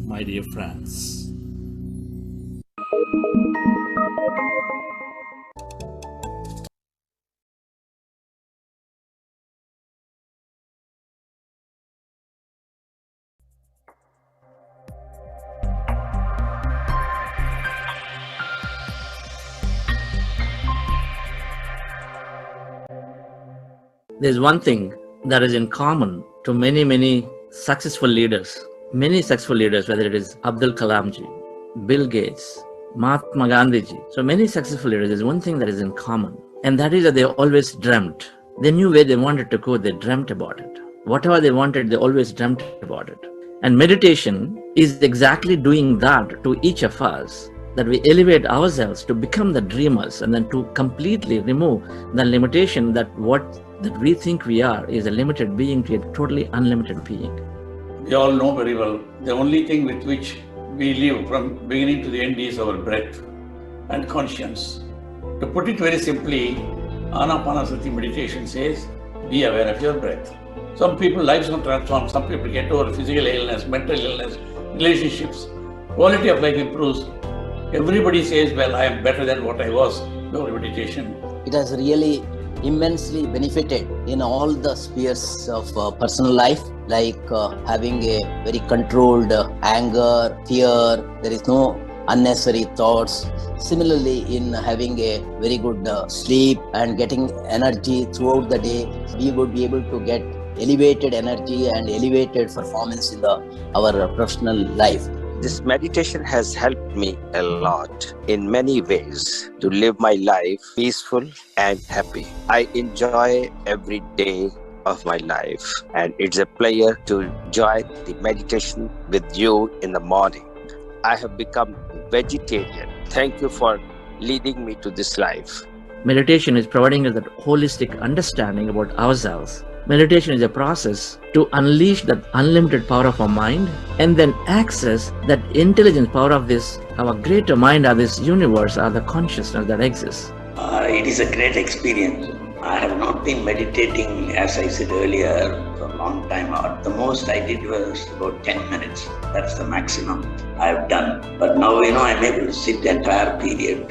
my dear friends. There's one thing that is in common to many successful leaders. Many successful leaders, whether it is Abdul Kalamji, Bill Gates, Mahatma Gandhiji. So many successful leaders, there's one thing that is in common. And that is that they always dreamt. They knew where they wanted to go, they dreamt about it. Whatever they wanted, they always dreamt about it. And meditation is exactly doing that to each of us, that we elevate ourselves to become the dreamers and then to completely remove the limitation that we think we are is a limited being to a totally unlimited being. We all know very well, the only thing with which we live from beginning to the end is our breath and conscience. To put it very simply, Ana-Pana-Sati Meditation says, be aware of your breath. Some people, lives are transformed, some people get over physical illness, mental illness, relationships, quality of life improves. Everybody says, well, I am better than what I was before meditation. It has really immensely benefited in all the spheres of personal life, like having a very controlled anger, fear, there is no unnecessary thoughts. Similarly, in having a very good sleep and getting energy throughout the day, we would be able to get elevated energy and elevated performance in our professional life. This meditation has helped me a lot in many ways to live my life peaceful and happy. I enjoy every day of my life, and it's a pleasure to join the meditation with you in the morning. I have become vegetarian. Thank you for leading me to this life. Meditation is providing us that holistic understanding about ourselves. Meditation is a process to unleash that unlimited power of our mind and then access that intelligent power of this, our greater mind, or this universe, or the consciousness that exists. It is a great experience. I have not been meditating, as I said earlier, for a long time. The most I did was about 10 minutes. That's the maximum I have done. But now, I'm able to sit the entire period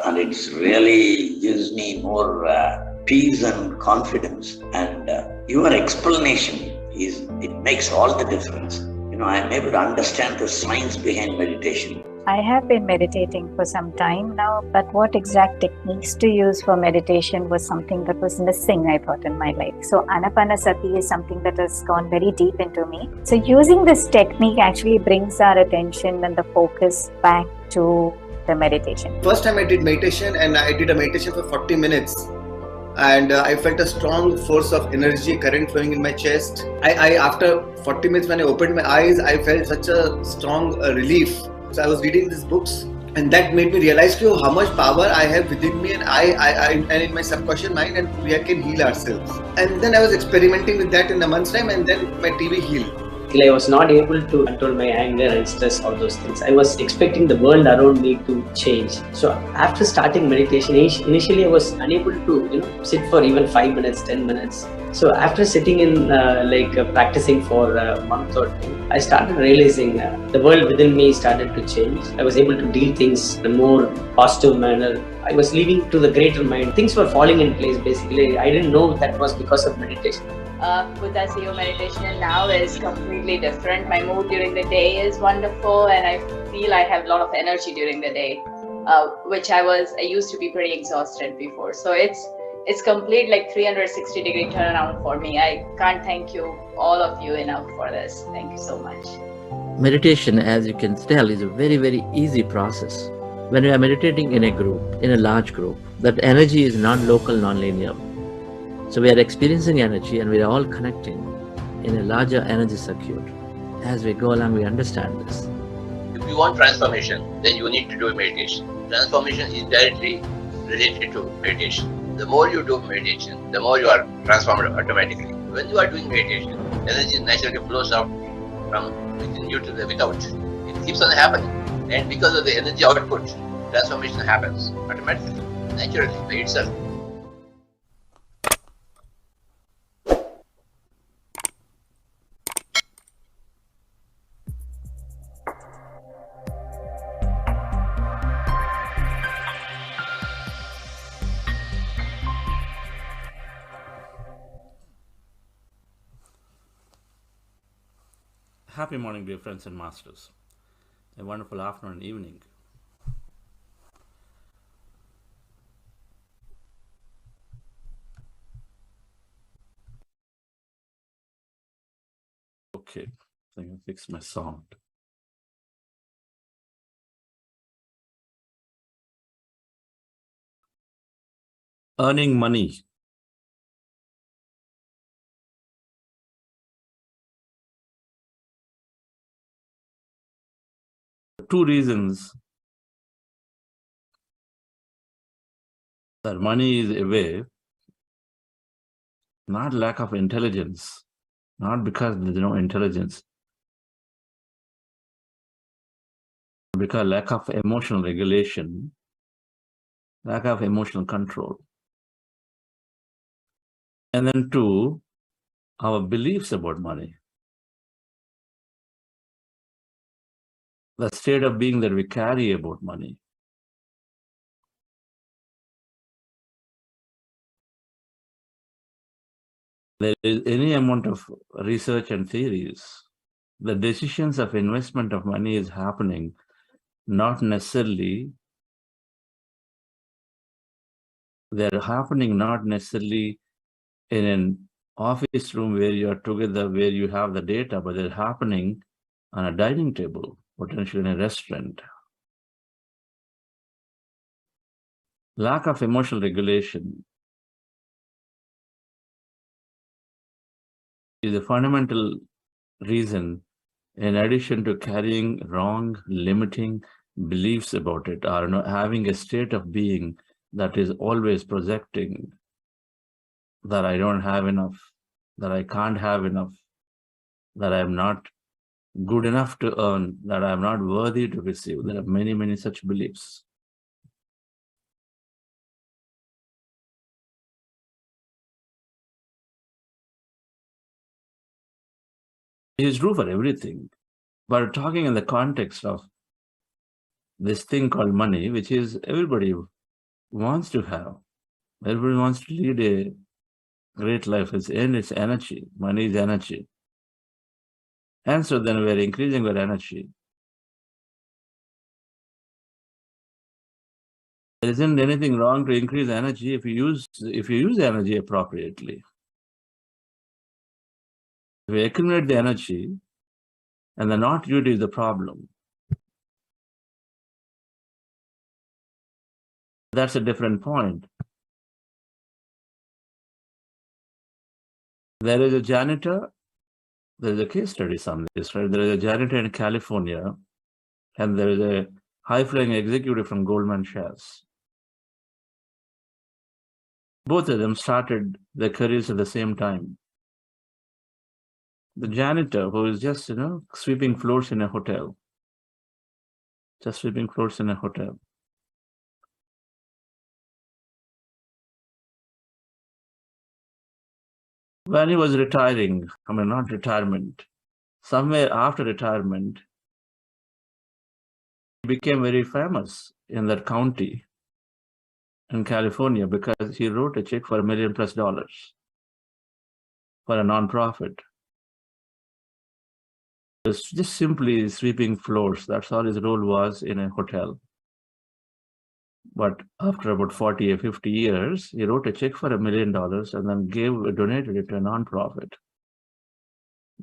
and it's really gives me more peace and confidence. And your explanation it makes all the difference. I am able to understand the science behind meditation. I have been meditating for some time now, but what exact techniques to use for meditation was something that was missing, I thought, in my life. So Ana-Pana-Sati is something that has gone very deep into me. So using this technique actually brings our attention and the focus back to the meditation. First time I did meditation, and I did a meditation for 40 minutes. And I felt a strong force of energy current flowing in my chest. I after 40 minutes, when I opened my eyes, I felt such a strong relief. So I was reading these books, and that made me realize how much power I have within me, and and in my subconscious mind, and we can heal ourselves. And then I was experimenting with that in a month's time, and then my TB healed. I was not able to control my anger and stress, all those things. I was expecting the world around me to change. So after starting meditation, initially I was unable to sit for even 5 minutes, 10 minutes. So after sitting in practicing for a month or two, I started realizing the world within me started to change. I was able to deal things in a more positive manner. I was living to the greater mind. Things were falling in place basically. I didn't know that was because of meditation. Buddha CEO meditation now is completely different. My mood during the day is wonderful, and I feel I have a lot of energy during the day, which I used to be pretty exhausted before. So it's complete 360-degree turnaround for me. I can't thank you, all of you, enough for this. Thank you so much. Meditation, as you can tell, is a very easy process. When we are meditating in a group, in a large group, that energy is non-local, non-linear. So we are experiencing energy, and we are all connecting in a larger energy circuit. As we go along, we understand this. If you want transformation, then you need to do meditation. Transformation is directly related to meditation. The more you do meditation, the more you are transformed automatically. When you are doing meditation, energy naturally flows out from within you to the without. It keeps on happening. And because of the energy output, transformation happens automatically, naturally, by itself. Happy morning, dear friends and masters. A wonderful afternoon and evening. Okay, I can fix my sound. Earning money. Two reasons that money is away, not lack of intelligence, not because there's no intelligence, because lack of emotional regulation, lack of emotional control. And then two, our beliefs about money. The state of being that we carry about money. There is any amount of research and theories. The decisions of investment of money is happening not necessarily, they're happening not necessarily in an office room where you are together, where you have the data, but they're happening on a dining table, potentially in a restaurant. Lack of emotional regulation is a fundamental reason, in addition to carrying wrong, limiting beliefs about it, or having a state of being that is always projecting that I don't have enough, that I can't have enough, that I am not good enough to earn, that I am not worthy to receive. There are many, many such beliefs. It is true for everything, but talking in the context of this thing called money, which is everybody wants to have. Everybody wants to lead a great life. It's energy. Money is energy. And so then we're increasing our energy. There isn't anything wrong to increase energy if you use energy appropriately. If you accumulate the energy and the not used is the problem. That's a different point. There is a janitor, there is a case study on this, right? There is a janitor in California, and there is a high-flying executive from Goldman Sachs. Both of them started their careers at the same time. The janitor, who is just, sweeping floors in a hotel, just sweeping floors in a hotel. When he was retiring, not retirement, somewhere after retirement, he became very famous in that county in California because he wrote a check for $1 million+ for a nonprofit. It's just simply sweeping floors. That's all his role was in a hotel. But after about 40 or 50 years, he wrote a check for $1 million and then donated it to a nonprofit.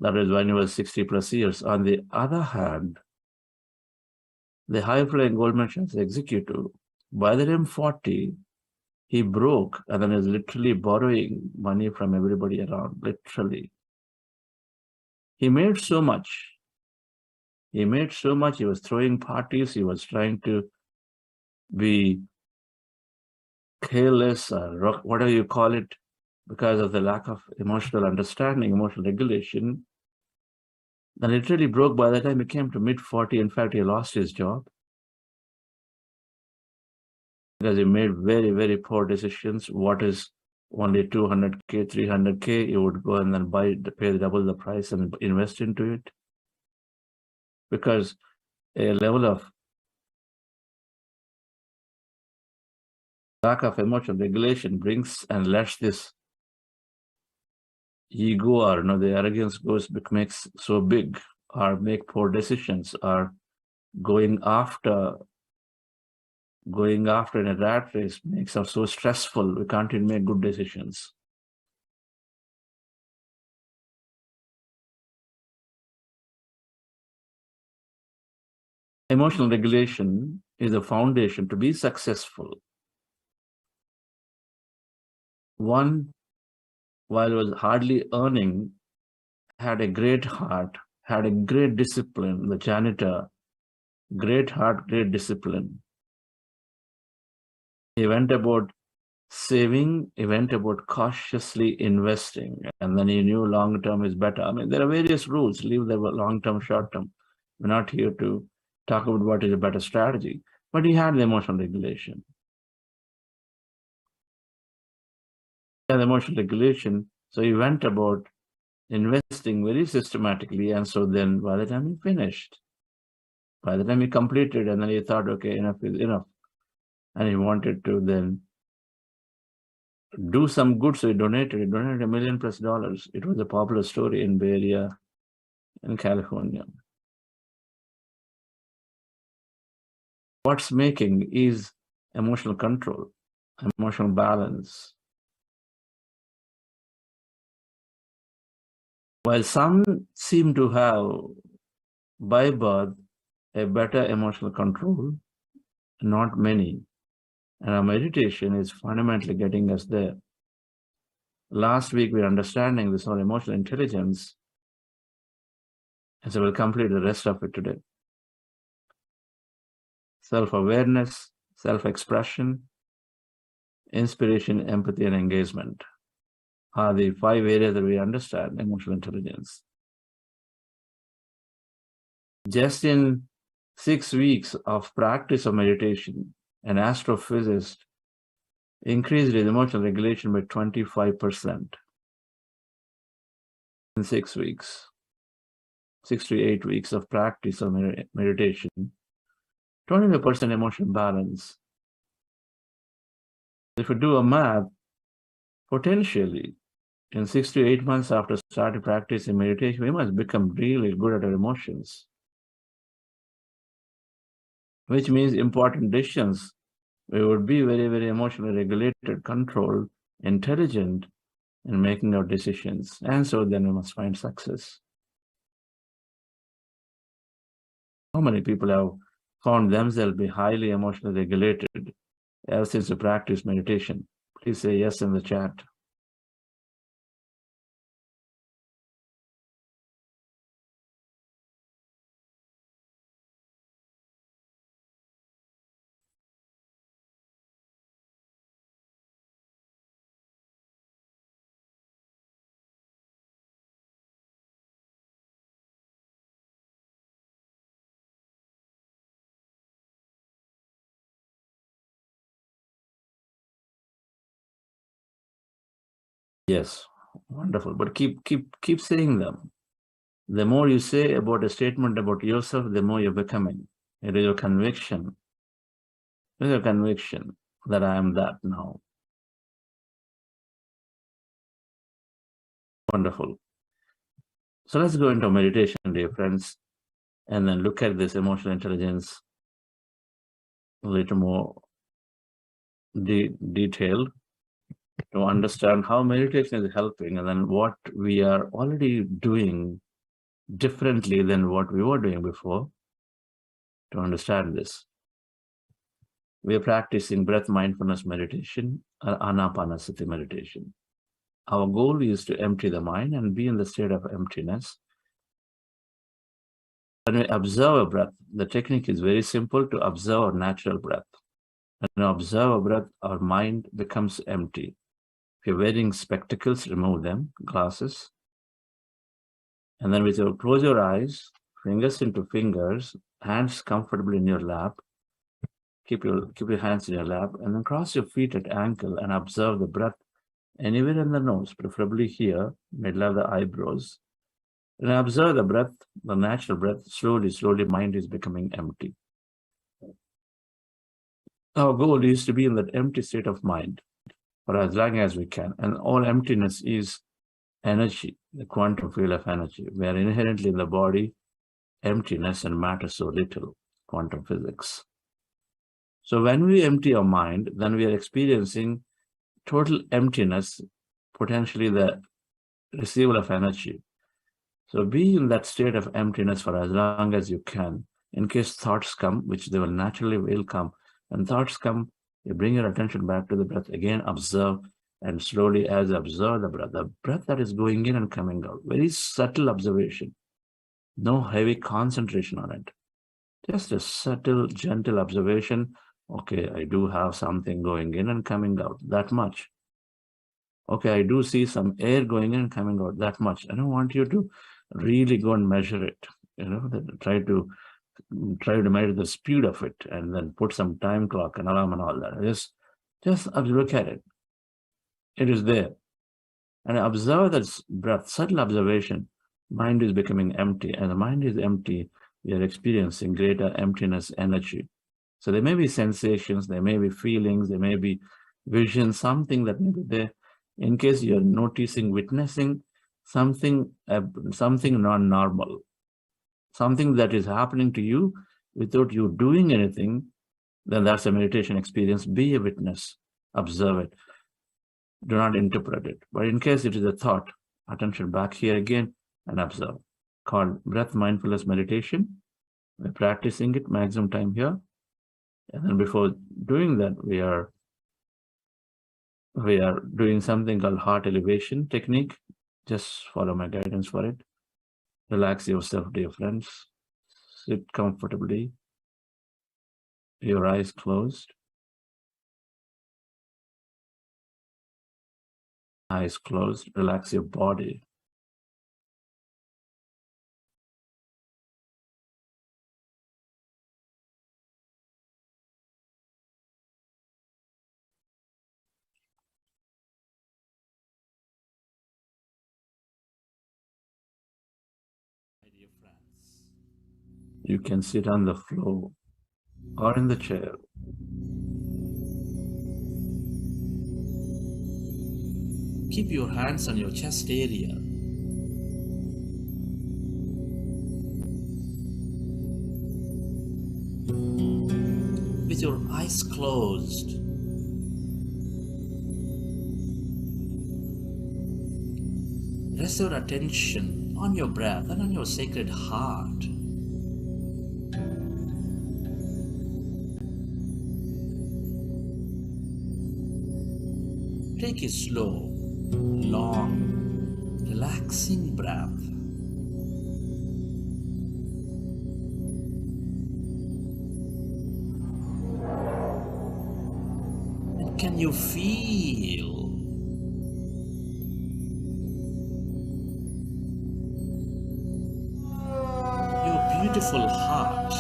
That is when he was 60+ years. On the other hand, the high-flying Goldman Sachs executive, by the time 40, he broke and then is literally borrowing money from everybody around, literally. He made so much. He was throwing parties. He was trying to be careless or whatever you call it, because of the lack of emotional understanding, emotional regulation. Then literally broke by the time he came to mid-40. In fact, he lost his job because he made very, very poor decisions. What is only $200K, $300K, he would go and then pay double the price and invest into it. Because a level of lack of emotional regulation brings and lets this ego or the arrogance makes so big or make poor decisions, or going after in a rat race makes us so stressful, we can't even make good decisions. Emotional regulation is a foundation to be successful. One, while was hardly earning, had a great heart, had a great discipline, the janitor, great heart, great discipline. He went about saving, he went about cautiously investing, and then he knew long term is better. I mean, there are various rules, leave the long term, short term. We're not here to talk about what is a better strategy, but he had the emotional regulation. He had emotional regulation, so he went about investing very systematically, and so then by the time he finished, by the time he completed, and then he thought, okay, enough is enough, and he wanted to then do some good, so he donated $1 million+. It was a popular story in Bay Area in California. What's making is emotional control, emotional balance. While some seem to have by birth a better emotional control, not many. And our meditation is fundamentally getting us there. Last week, we were understanding this whole emotional intelligence, and so we'll complete the rest of it today. Self-awareness, self-expression, inspiration, empathy, and engagement are the 5 areas that we understand emotional intelligence. Just in 6 weeks of practice of meditation, an astrophysicist increased his emotional regulation by 25% in 6 weeks. 6 to 8 weeks of practice of meditation, 25% emotional balance. If you do a math, potentially in 6 to 8 months after starting practicing meditation, we must become really good at our emotions, which means important decisions. We would be very, very emotionally regulated, controlled, intelligent in making our decisions. And so then we must find success. How many people have found themselves be highly emotionally regulated ever since they practice meditation? Please say yes in the chat. Yes, wonderful. But keep saying them. The more you say about a statement about yourself, the more you're becoming. It is your conviction. It is your conviction that I am that now. Wonderful. So let's go into meditation, dear friends, and then look at this emotional intelligence a little more detailed to understand how meditation is helping, and then what we are already doing differently than what we were doing before to understand this. We are practicing breath mindfulness meditation or Ana-Pana-Sati meditation. Our goal is to empty the mind and be in the state of emptiness. When we observe a breath, the technique is very simple: to observe our natural breath. When we observe a breath, our mind becomes empty. If you're wearing spectacles, remove them, glasses. And then with your close your eyes, fingers into fingers, hands comfortably in your lap. Keep your hands in your lap, and then cross your feet at ankle and observe the breath anywhere in the nose, preferably here, middle of the eyebrows. And observe the breath, the natural breath. Slowly, mind is becoming empty. Our goal is to be in that empty state of mind for as long as we can. And all emptiness is energy, the quantum field of energy. We are inherently in the body, emptiness and matter so little, quantum physics. So when we empty our mind, then we are experiencing total emptiness, potentially the receival of energy. So be in that state of emptiness for as long as you can, in case thoughts come, which they will naturally come. When thoughts come, you bring your attention back to the breath. Again, observe, and slowly as you observe the breath that is going in and coming out. Very subtle observation. No heavy concentration on it. Just a subtle, gentle observation. Okay, I do have something going in and coming out, that much. Okay, I do see some air going in and coming out, that much. I don't want you to really go and measure it. Try to measure the speed of it and then put some time clock and alarm and all that. Just look at it. It is there. And observe that breath, subtle observation. Mind is becoming empty, and the mind is empty. We are experiencing greater emptiness energy. So there may be sensations, there may be feelings, there may be vision, something that may be there. In case you're noticing, witnessing something non-normal, something that is happening to you without you doing anything, then that's a meditation experience. Be a witness, observe it. Do not interpret it. But in case it is a thought, attention back here again and observe. Called breath mindfulness meditation. We're practicing it maximum time here. And then before doing that, we are doing something called heart elevation technique. Just follow my guidance for it. Relax yourself, dear friends. Sit comfortably. Your eyes closed. Eyes closed. Relax your body. Dear friends, you can sit on the floor or in the chair. Keep your hands on your chest area. With your eyes closed, rest your attention on your breath and on your sacred heart. Take a slow, long, relaxing breath. And can you feel your beautiful heart?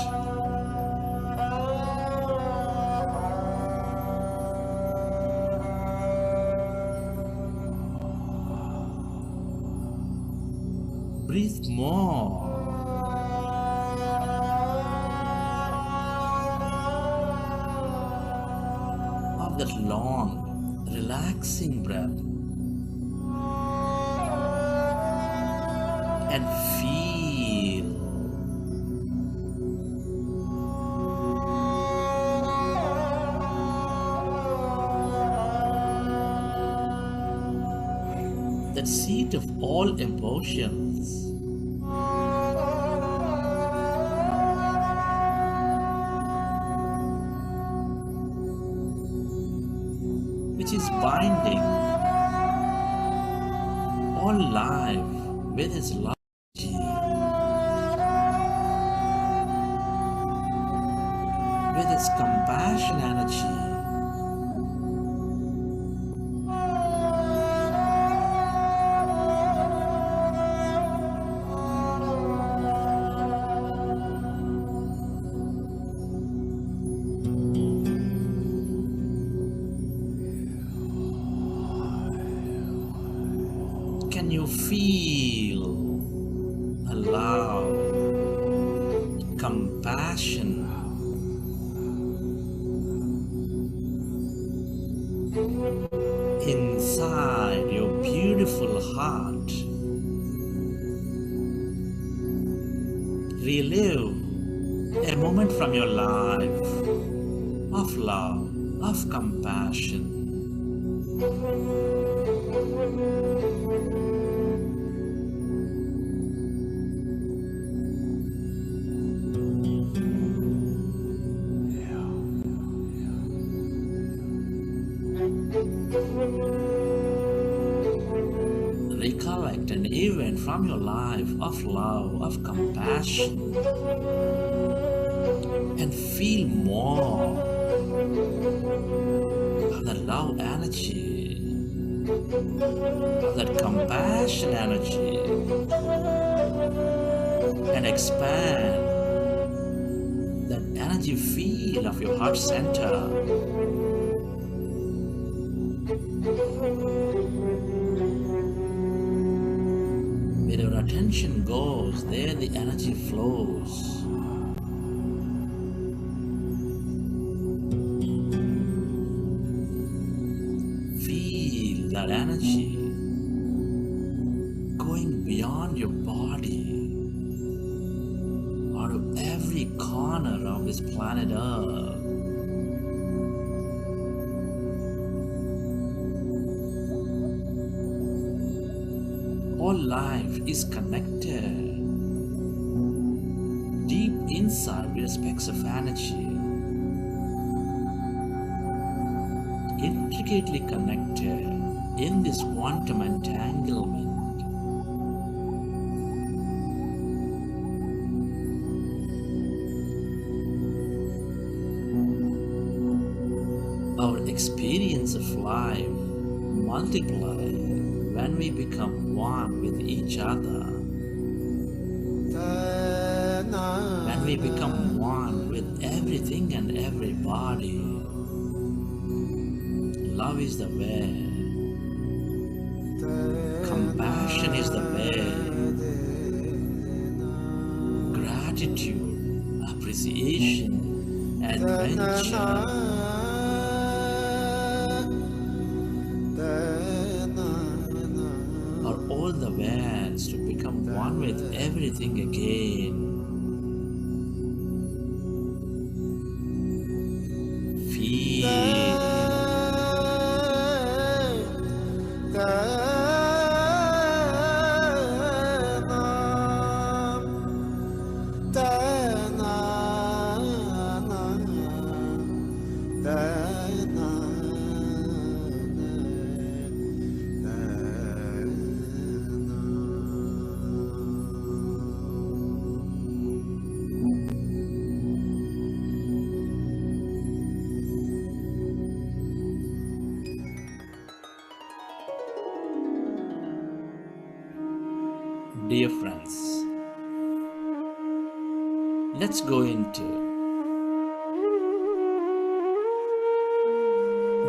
Breathe more. Of that long, relaxing breath. And feel that seat of all emotions. Which is binding all life with its love. With its compassion energy. Can you feel, allow compassion inside your beautiful heart, relive a moment from your life of love, of compassion. Recollect an event from your life of love, of compassion, and feel more of that love energy, of that compassion energy, and expand that energy field of your heart center. Where your attention goes, there the energy flows. Feel that energy going beyond your body or to every corner of this planet Earth. All life is connected deep inside with specks of energy, intricately connected in this quantum entanglement. Our experience of life multiplies when we become one with each other, when we become one with everything and everybody. Love is the way, compassion is the way, gratitude, appreciation, adventure are all the ways to become one with everything again. Feel. Dear friends, let's go into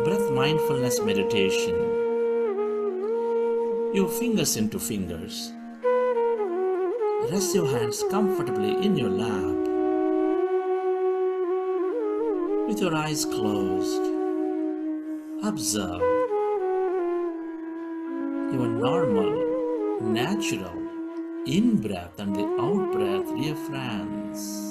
breath mindfulness meditation. Your fingers into fingers. Rest your hands comfortably in your lap with your eyes closed. Observe your normal, natural in-breath and the out-breath, dear friends.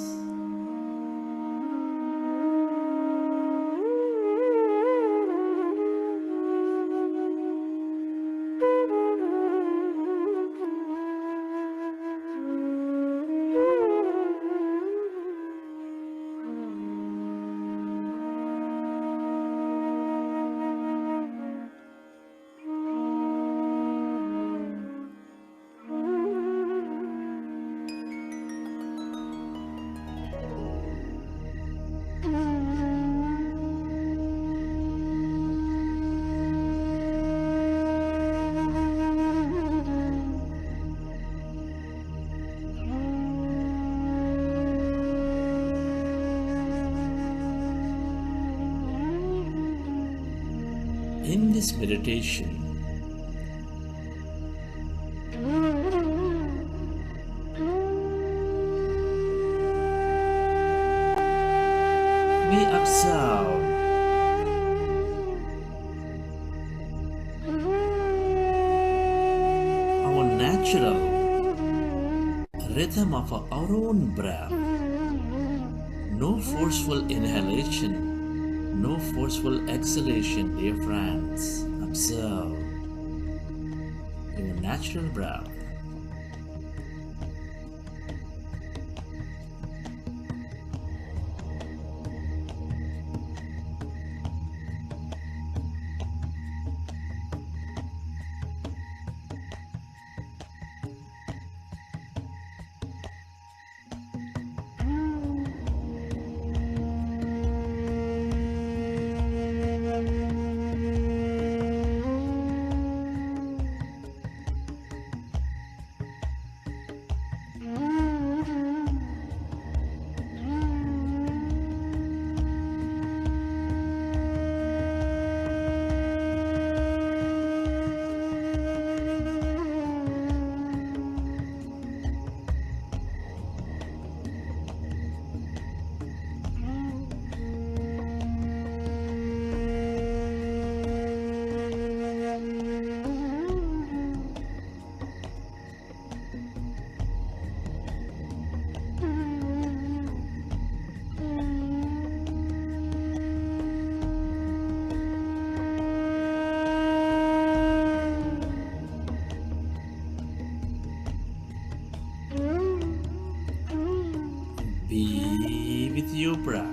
In this meditation, we observe our natural rhythm of our own breath. No forceful inhalation, no forceful exhalation, dear friends. Observe your natural breath. Be with your breath.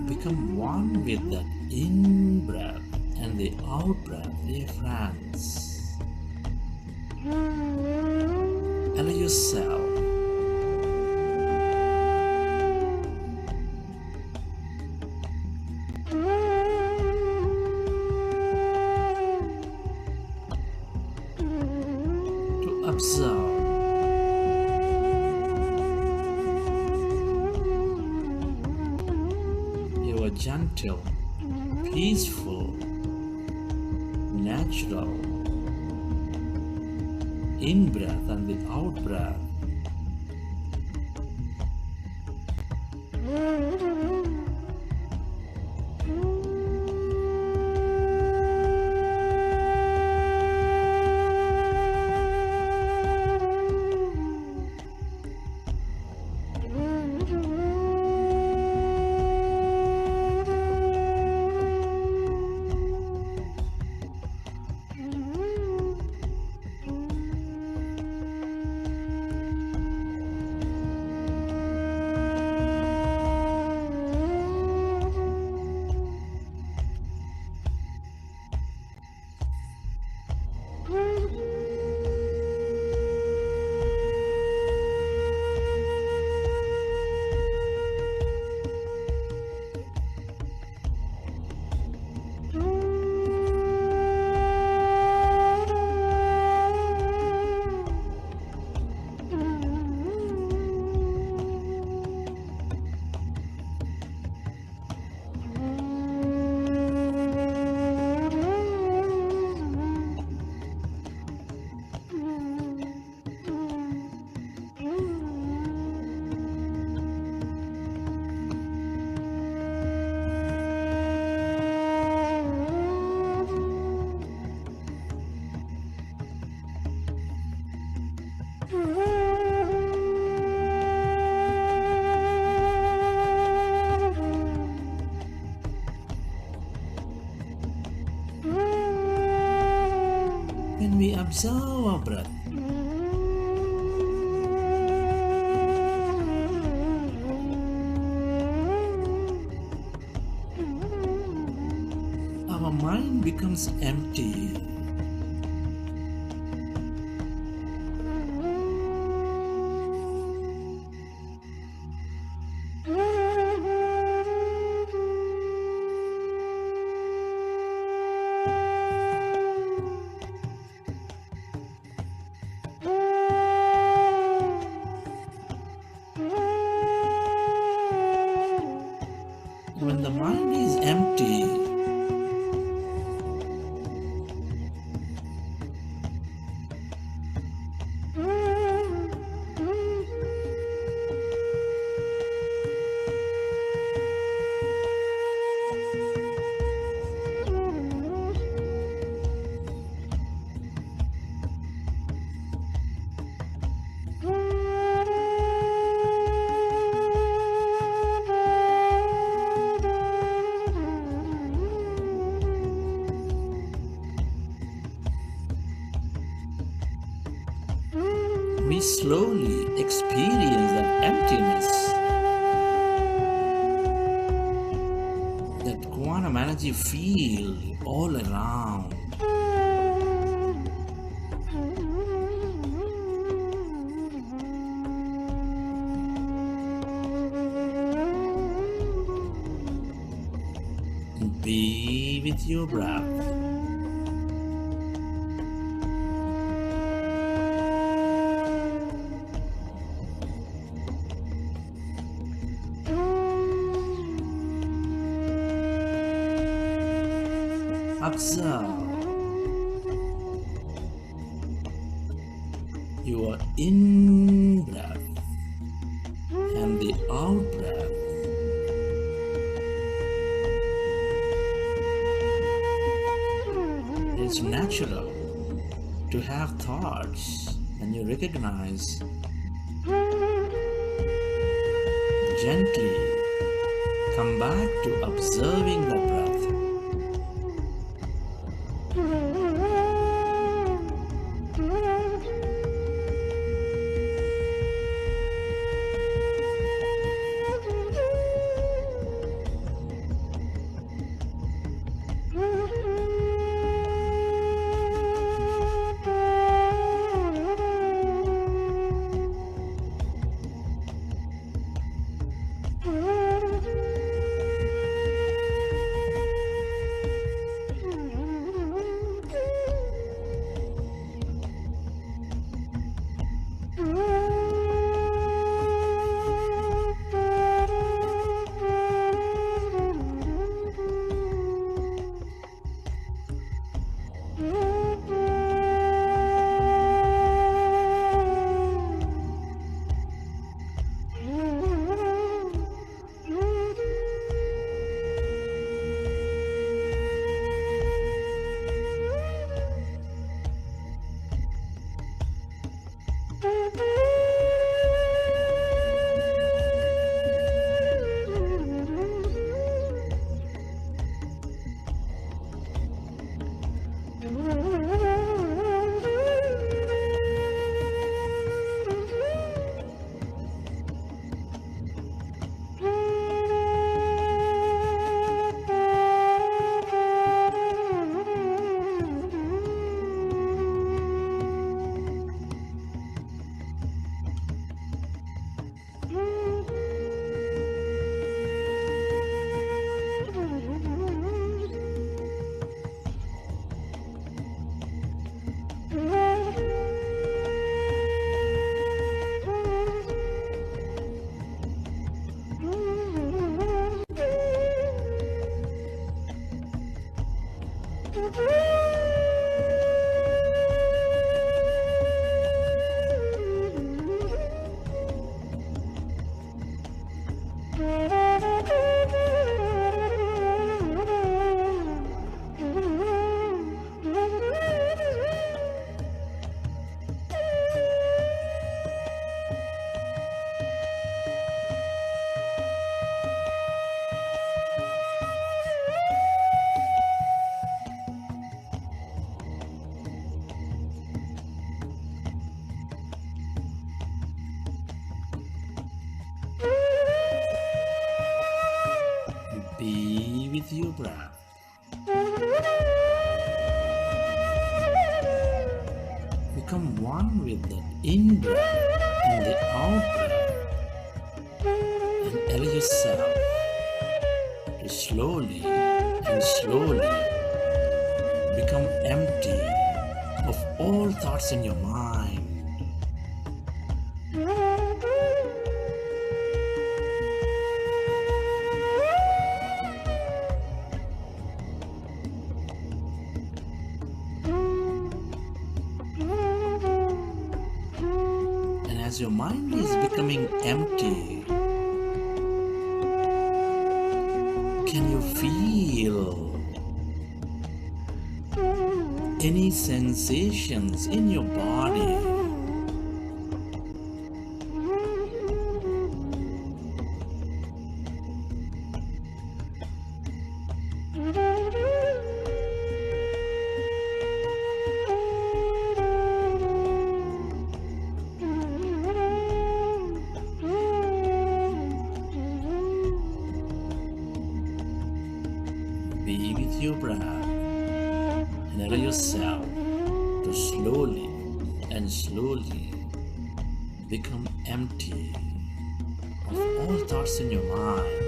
Become one with that in-breath and the out-breath, dear friends. Allow yourself to observe your gentle, peaceful, natural in-breath and the out-breath. When we observe our breath, our mind becomes empty. When the mind is empty, we slowly experience that emptiness, that quantum energy field all around. Be with your breath. Observe your in breath and the out breath. It's natural to have thoughts, and you recognize gently come back to observing the breath. Be with your breath. Become one with the in-breath and the out-breath, and allow yourself to slowly and slowly become empty of all thoughts in your mind. As your mind is becoming empty, can you feel any sensations in your body? Be with your breath and allow yourself to slowly and slowly become empty of all thoughts in your mind.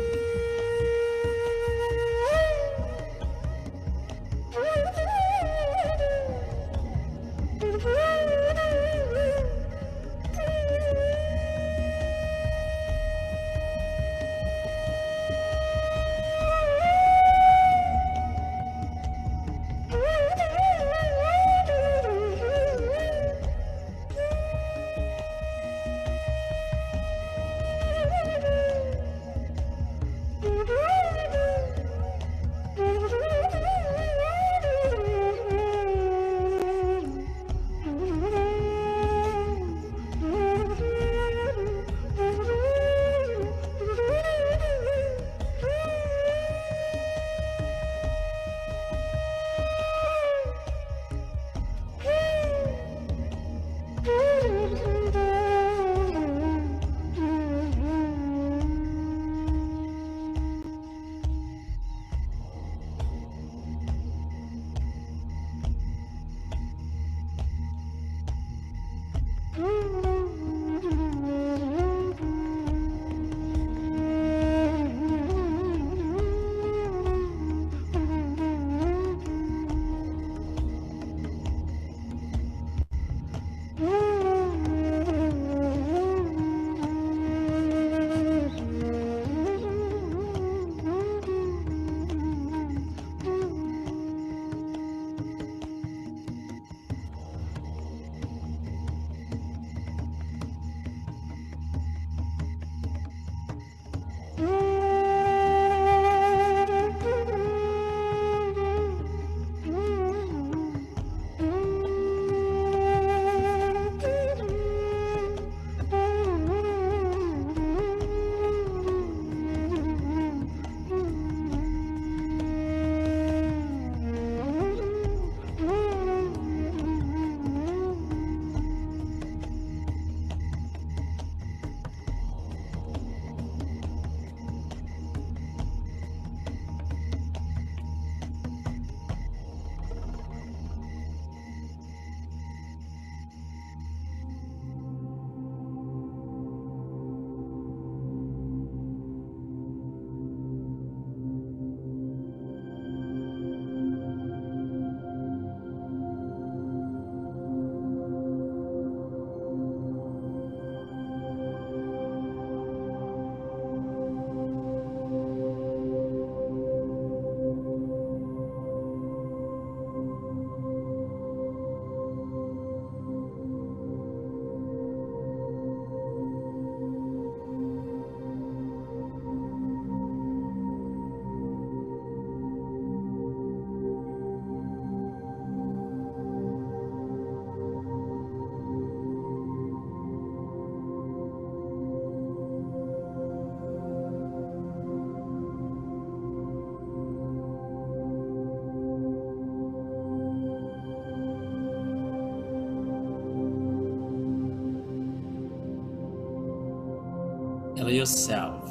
Allow yourself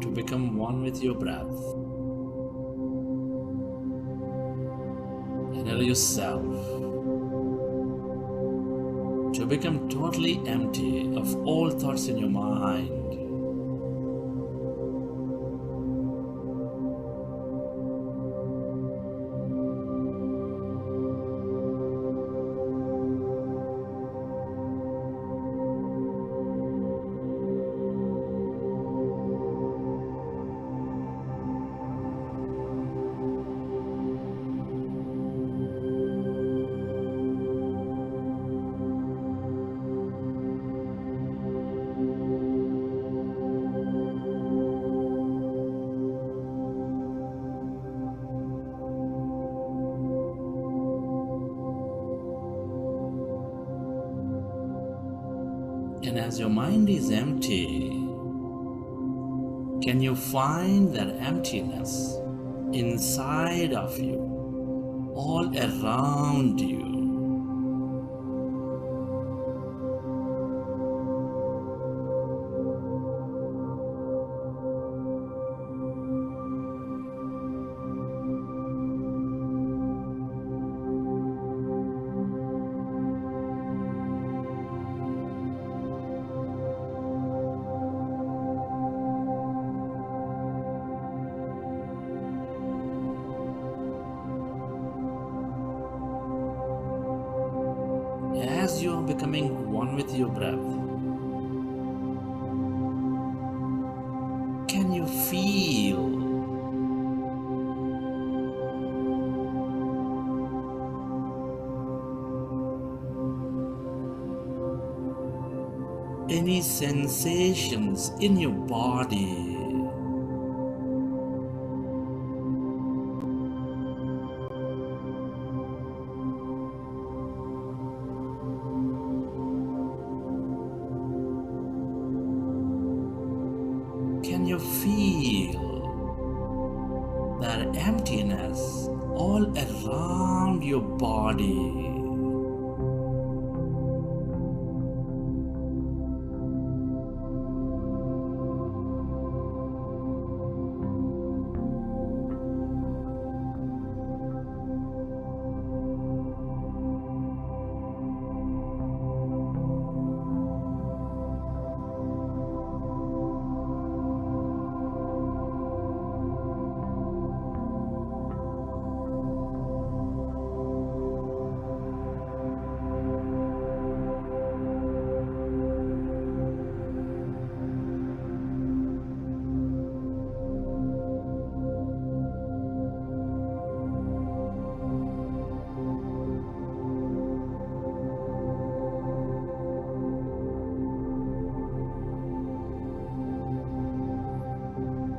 to become one with your breath. And allow yourself to become totally empty of all thoughts in your mind. And as your mind is empty, can you find that emptiness inside of you, all around you? becoming one with your breath. Can you feel any sensations in your body? Can you feel that emptiness all around your body?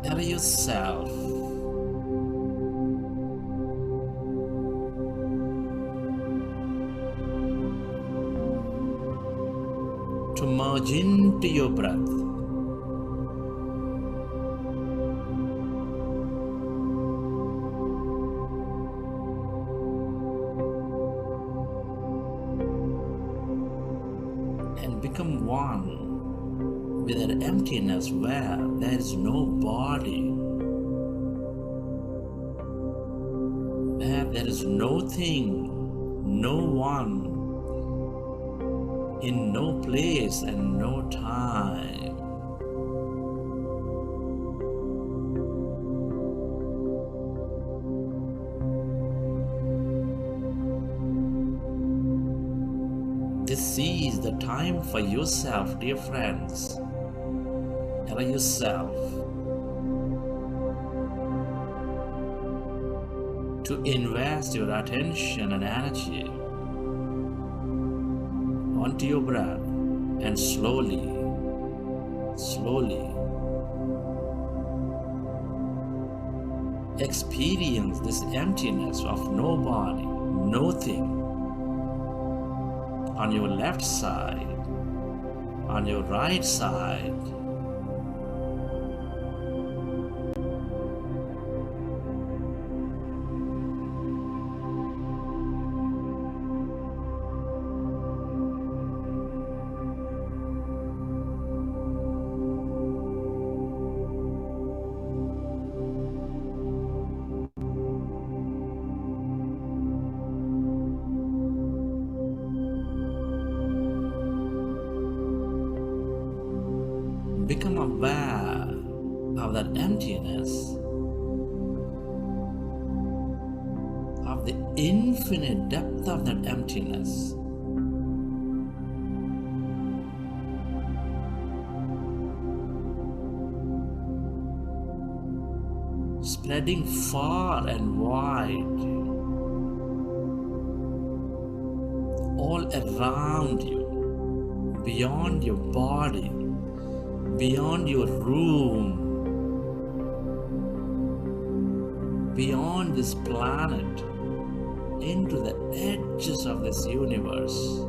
Allow yourself to merge into your breath. And become one with that emptiness where there is no body, where there is no thing, no one, in no place and no time. This is the time for yourself, dear friends. Allow yourself to invest your attention and energy onto your breath and slowly experience this emptiness of no body, no thing, on your left side, on your right side. Become aware of that emptiness, of the infinite depth of that emptiness. Spreading far and wide, all around you, beyond your body, beyond your room, beyond this planet, into the edges of this universe.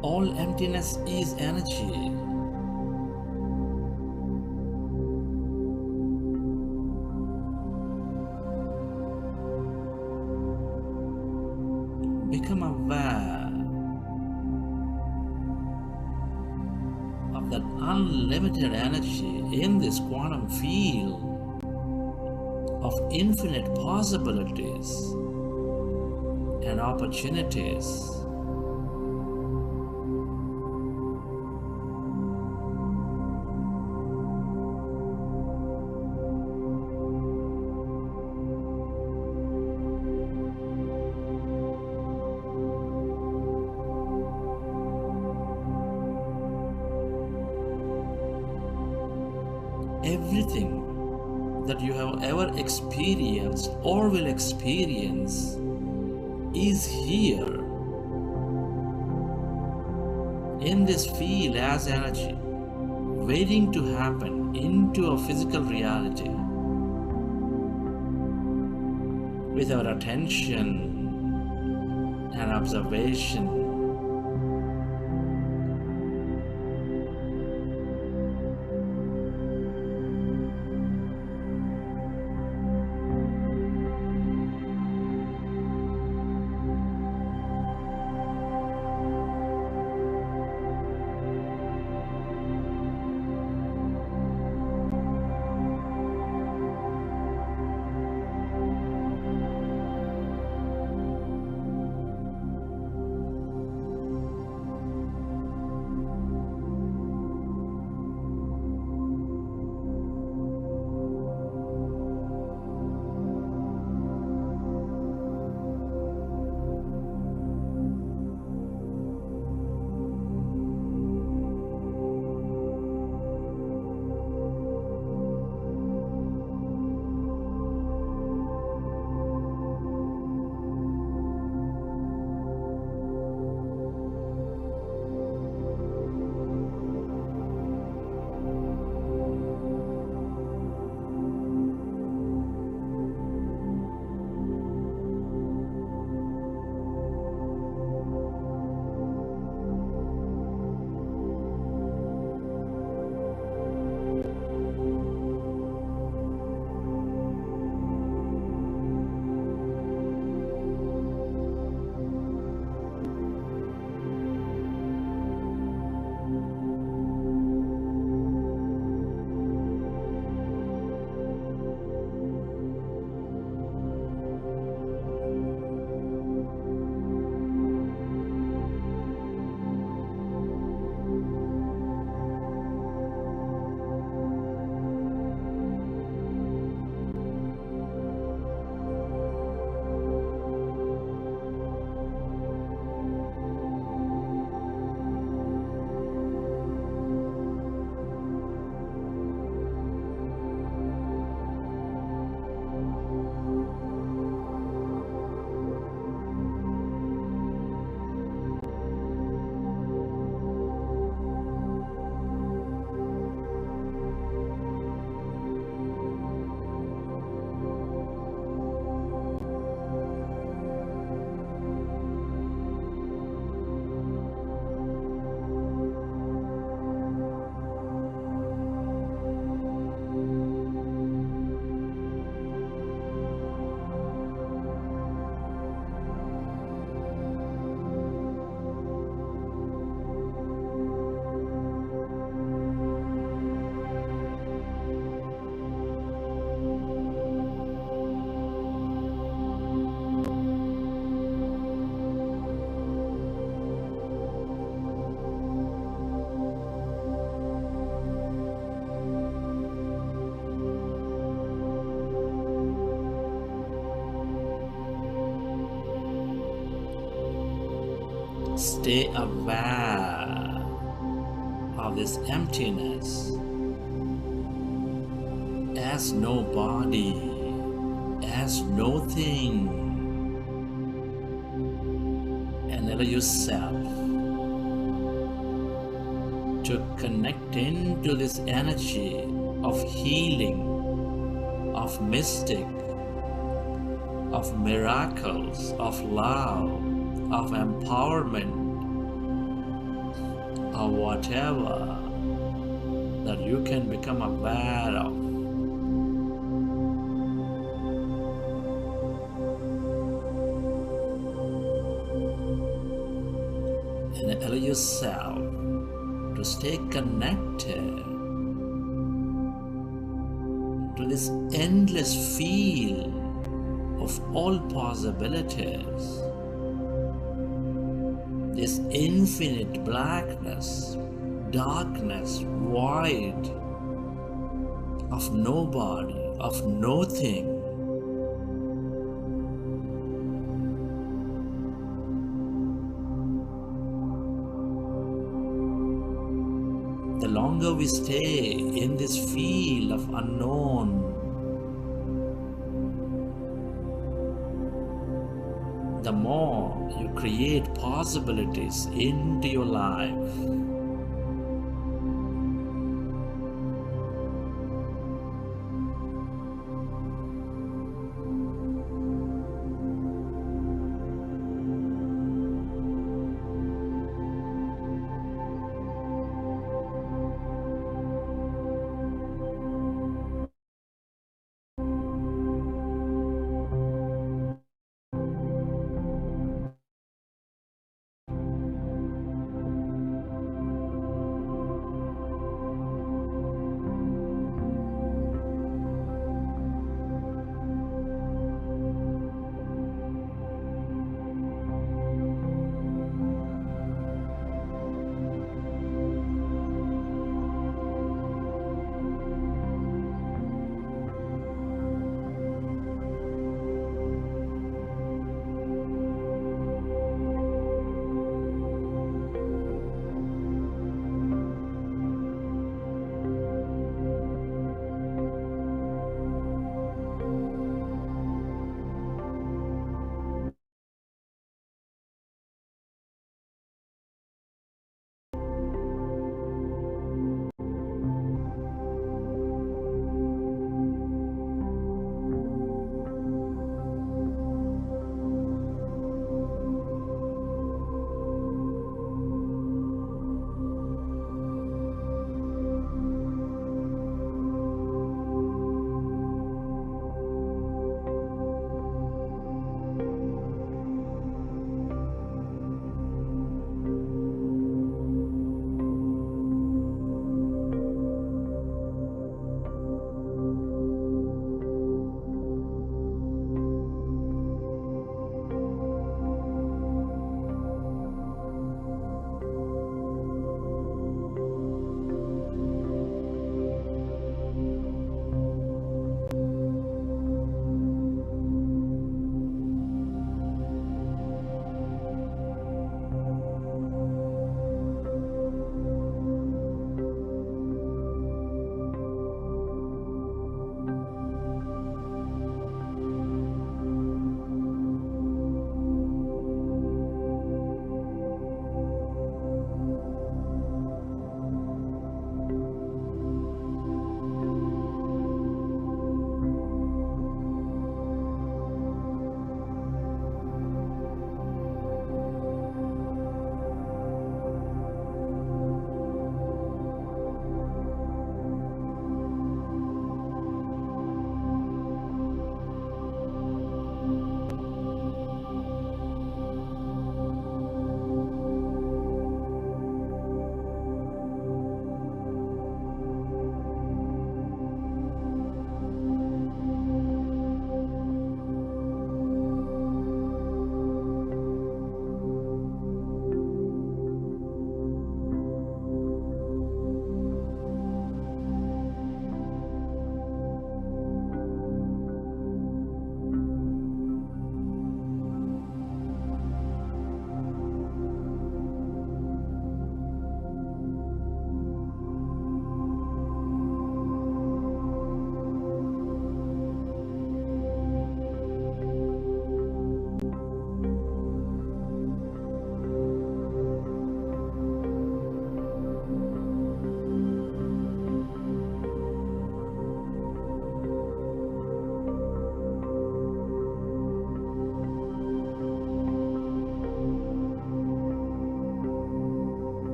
All emptiness is energy. Become aware of that unlimited energy in this quantum field of infinite possibilities and opportunities. Everything that you have ever experienced or will experience is here in this field as energy, waiting to happen into a physical reality with our attention and observation. Stay aware of this emptiness as no body, as no thing, and allow yourself to connect into this energy of healing, of mystic, of miracles, of love, of empowerment, or whatever that you can become aware of. And allow yourself to stay connected to this endless field of all possibilities, this infinite blackness, darkness, void of nobody, of nothing. The longer we stay in this field of unknown, the more you create possibilities into your life.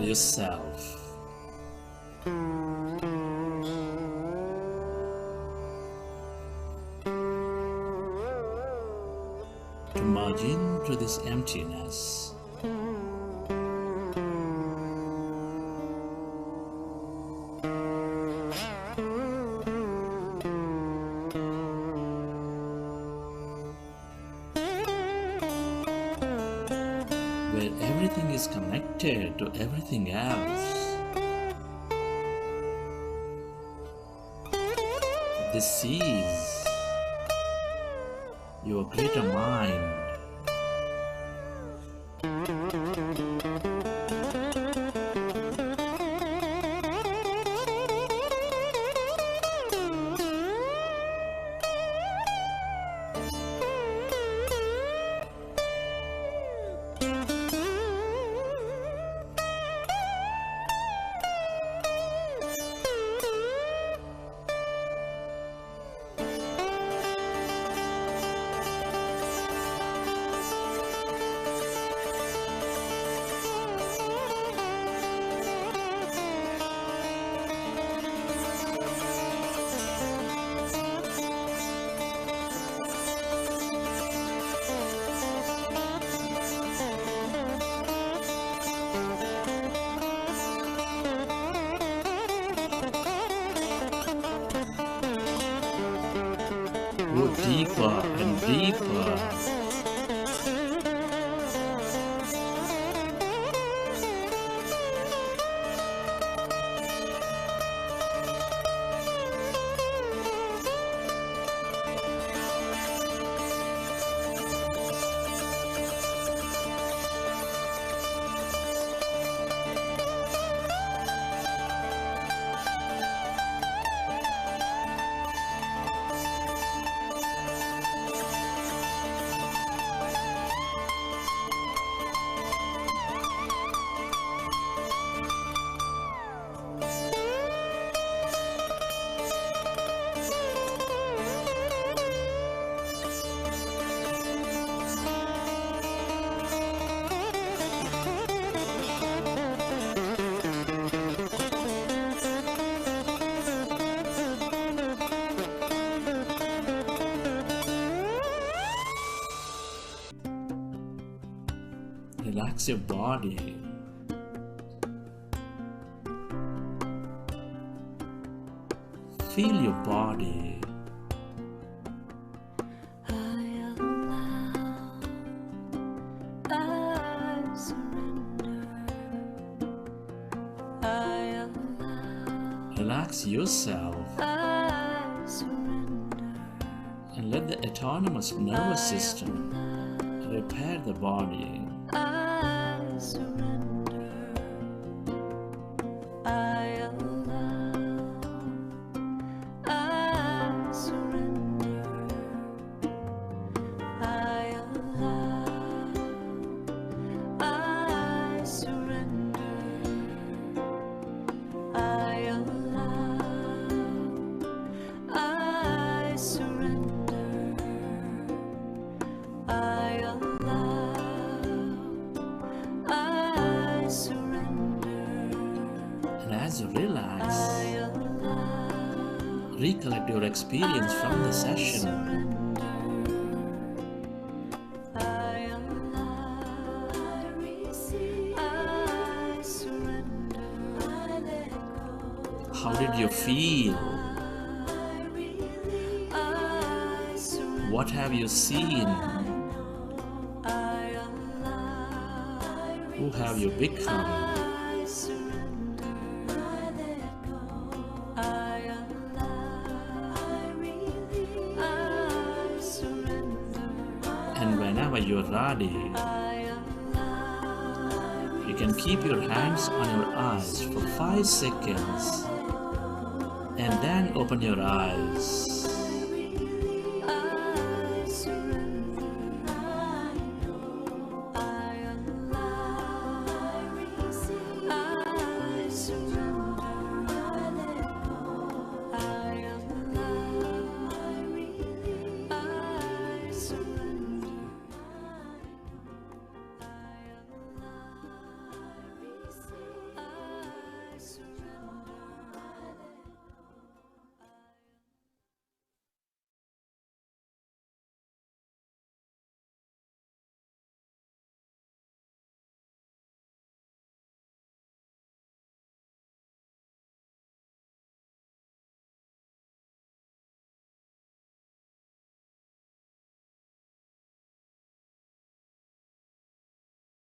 yourself. To merge into this emptiness. Where everything is connected to everything else. This is your greater mind. Go deeper and deeper. Relax your body. Feel your body. Relax yourself and let the autonomous nervous system repair the body. As you relax, recollect your experience from the session. How did you feel? What have you seen? Who have you become? And whenever you're ready, you can keep your hands on your eyes for 5 seconds and then open your eyes.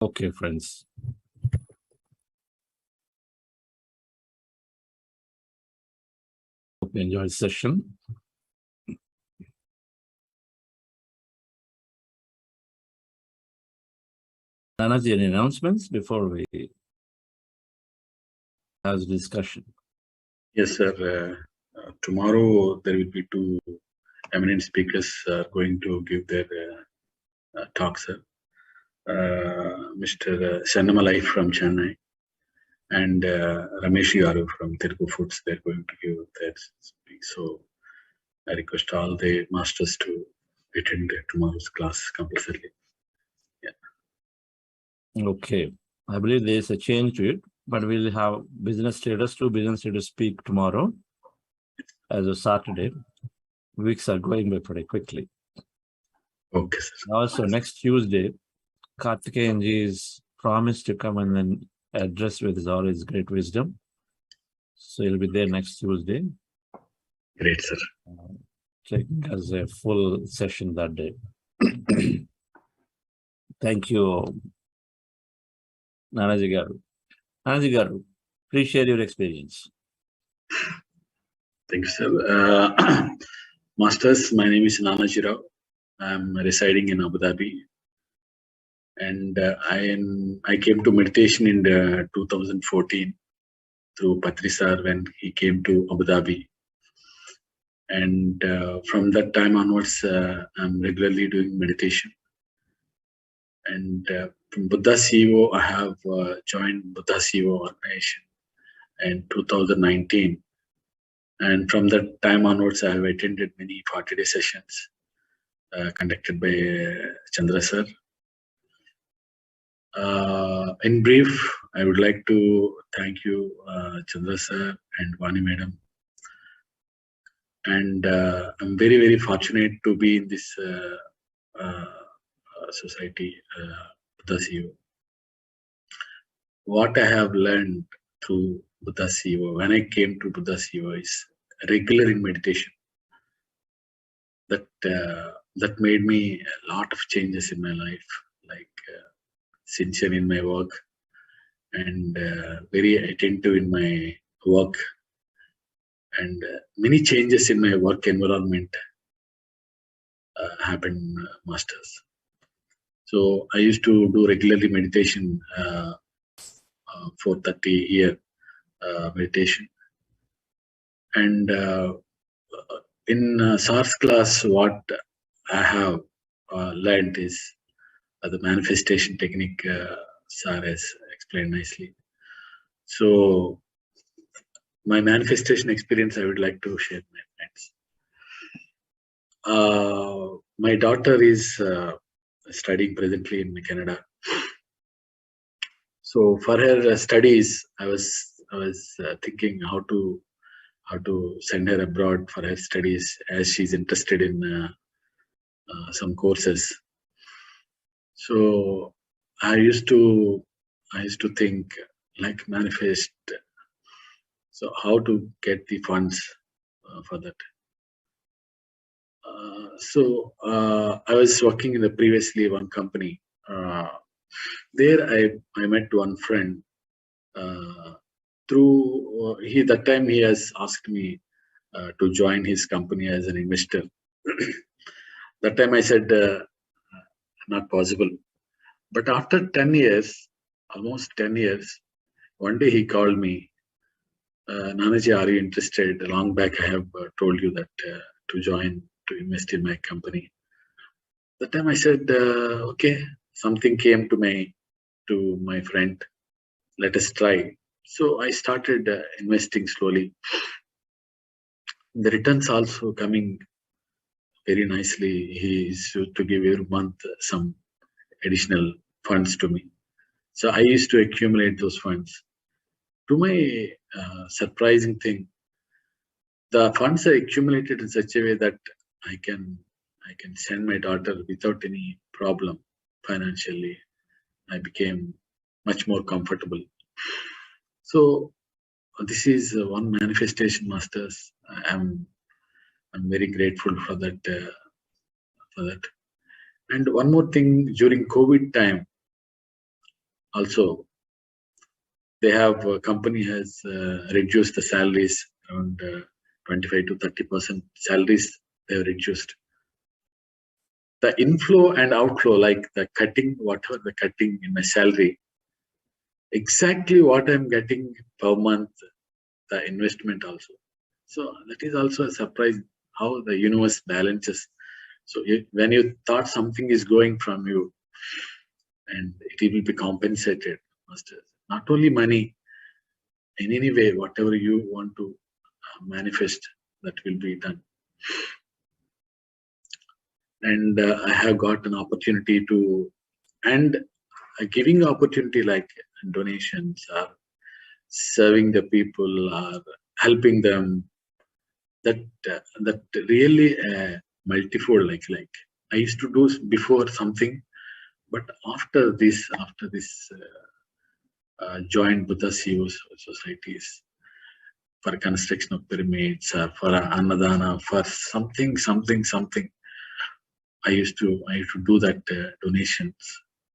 Okay, friends. Hope you enjoyed the session. Nanaji, any announcements before we have the discussion? Yes, sir. Tomorrow there will be two eminent speakers going to give their talks, sir. Mr. Sannamalai from Chennai and Ramesh Garu from Telugu Foods. They're going to give their speak. So I request all the masters to attend tomorrow's class compulsorily. Yeah. Okay. I believe there is a change to it, but we'll have business leaders, two business leaders speak tomorrow as a Saturday. Weeks are going by pretty quickly. Okay, sir. Also, next Tuesday, Karthikeyanji is promised to come and then address with all his great wisdom. So he'll be there next Tuesday. Great, sir. Taking us a full session that day. Thank you, Nanaji Garu. Nanaji Garu, please share your experience. Thank you, sir. Masters, my name is Nanaji Rao. I'm residing in Abu Dhabi. And I came to meditation in 2014 through Patri sir when he came to Abu Dhabi. And from that time onwards, I'm regularly doing meditation. And from Buddha CEO, I have joined Buddha CEO organization in 2019. And from that time onwards, I have attended many 40-day sessions conducted by Chandra sir. In brief, I would like to thank you, Chandra sir and Vani madam. And I'm very, very fortunate to be in this society, Buddha CEO. What I have learned through Buddha CEO, when I came to Buddha CEO, is regular in meditation. That made me a lot of changes in my life, like sincere in my work and very attentive in my work, and many changes in my work environment happened, masters. So I used to do regularly meditation, 4:30 year meditation, and in SARS class, what I have learned is the manifestation technique. Sir has explained nicely. So my manifestation experience, I would like to share with my friends. My daughter is studying presently in Canada. So for her studies, I was thinking how to send her abroad for her studies, as she's interested in some courses. So I used to think, like, manifest. So how to get the funds for that? So I was working in the previously one company. There I met one friend. Through that time he has asked me to join his company as an investor. That time I said not possible. But after 10 years, almost 10 years, one day he called me. Nanaji, are you interested? Long back I have told you that to invest in my company. That time I said, okay, something came to my friend. Let us try. So I started investing slowly. The returns also coming very nicely. He used to give every month some additional funds to me. So I used to accumulate those funds. To my surprising thing, the funds are accumulated in such a way that I can send my daughter without any problem financially. I became much more comfortable. So this is one manifestation, masters. I'm very grateful for that. And one more thing, during COVID time, also they have, company has reduced the salaries around 25 to 30% salaries they have reduced. The inflow and outflow, like the cutting, whatever the cutting in my salary, exactly what I'm getting per month, the investment also. So that is also a surprise how the universe balances. So when you thought something is going from you, and it will be compensated. Not only money, in any way, whatever you want to manifest, that will be done. And I have got an opportunity to, and giving opportunity like donations or serving the people or helping them, that really multifold, like I used to do before something, but after this joined Buddha CEOs societies for construction of pyramids, for Annadana, for something. I used to do that donations.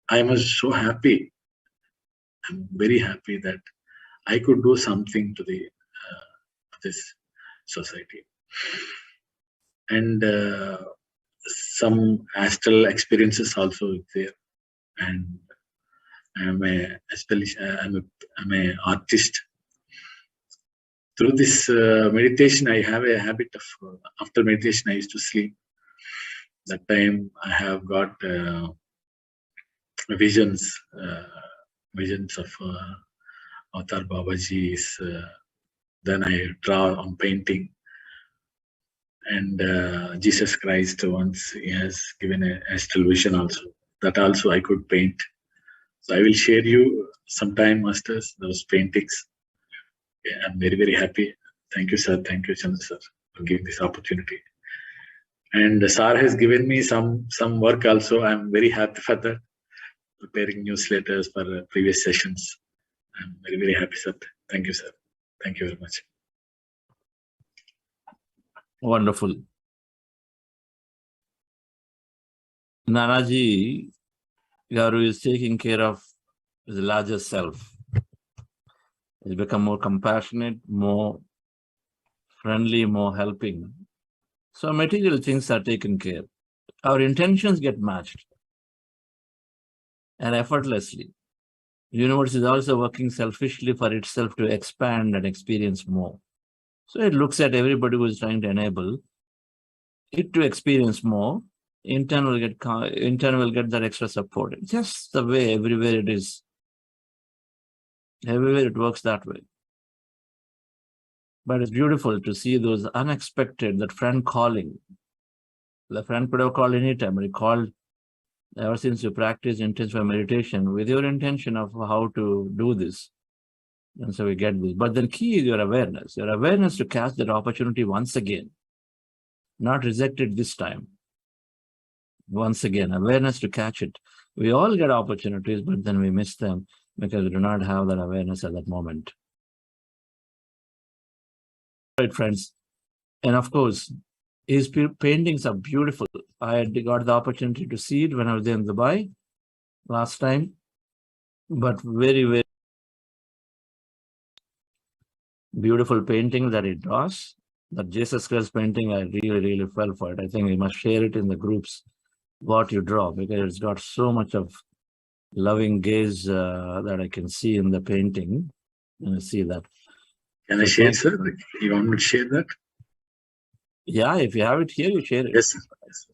I was so happy. I'm very happy that I could do something to the this society. And some astral experiences also there. And I'm a artist. Through this meditation, I have a habit of, after meditation, I used to sleep. That time I have got visions of Avatar Babaji's. Then I draw on painting. And Jesus Christ, once he has given an astral vision also. That also I could paint. So I will share you sometime, masters, those paintings. Yeah, I'm very, very happy. Thank you, sir. Thank you, Chandra sir, for giving this opportunity. And sir has given me some work also. I'm very happy for that. Preparing newsletters for previous sessions. I'm very, very happy, sir. Thank you, sir. Thank you very much. Wonderful. Nanaji Garu is taking care of his larger self. He's become more compassionate, more friendly, more helping. So material things are taken care. Our intentions get matched and effortlessly. The universe is also working selfishly for itself to expand and experience more. So it looks at everybody who is trying to enable it to experience more. Intern will get that extra support. It's just the way everywhere it is. Everywhere it works that way. But it's beautiful to see those unexpected, that friend calling. The friend could have called anytime, but he called ever since you practice intensive meditation with your intention of how to do this. And so we get this. But the key is your awareness to catch that opportunity once again, not reject it this time. Once again, awareness to catch it. We all get opportunities, but then we miss them because we do not have that awareness at that moment. Right, friends. And of course, his paintings are beautiful. I got the opportunity to see it when I was there in Dubai last time, but very, very beautiful painting that he draws. That Jesus Christ painting, I really, really fell for it. I think we must share it in the groups, what you draw, because it's got so much of loving gaze that I can see in the painting. And I see that. Can I share, sir? You want me to share that? Yeah, if you have it here, you share it. Yes, sir. Yes, sir.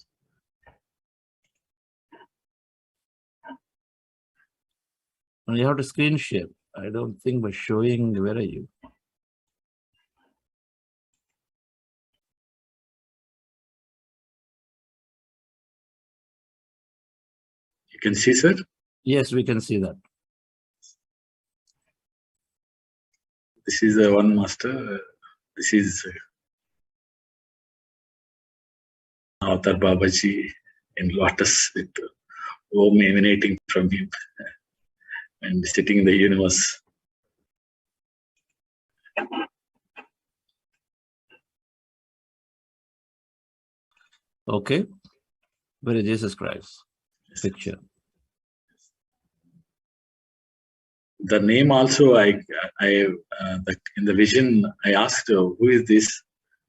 And you have to screen share. I don't think by showing, where are you? You can see, sir? Yes, we can see that. This is one master. This is Avatar Babaji in lotus with Om emanating from him and sitting in the universe. Okay. Where is Jesus Christ? Picture. the name also, in the vision, I asked, who is this?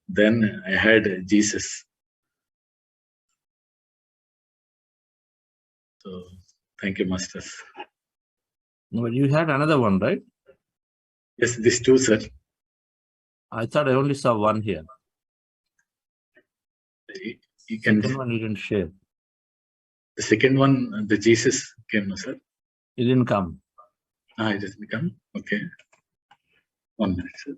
Then I heard Jesus. So, thank you, Masters. But you had another one, right? Yes, these two, sir. I thought I only saw one here. You can. Second one you didn't share. The second one, the Jesus came, no, sir? It didn't come. It doesn't come? Okay. 1 minute, sir.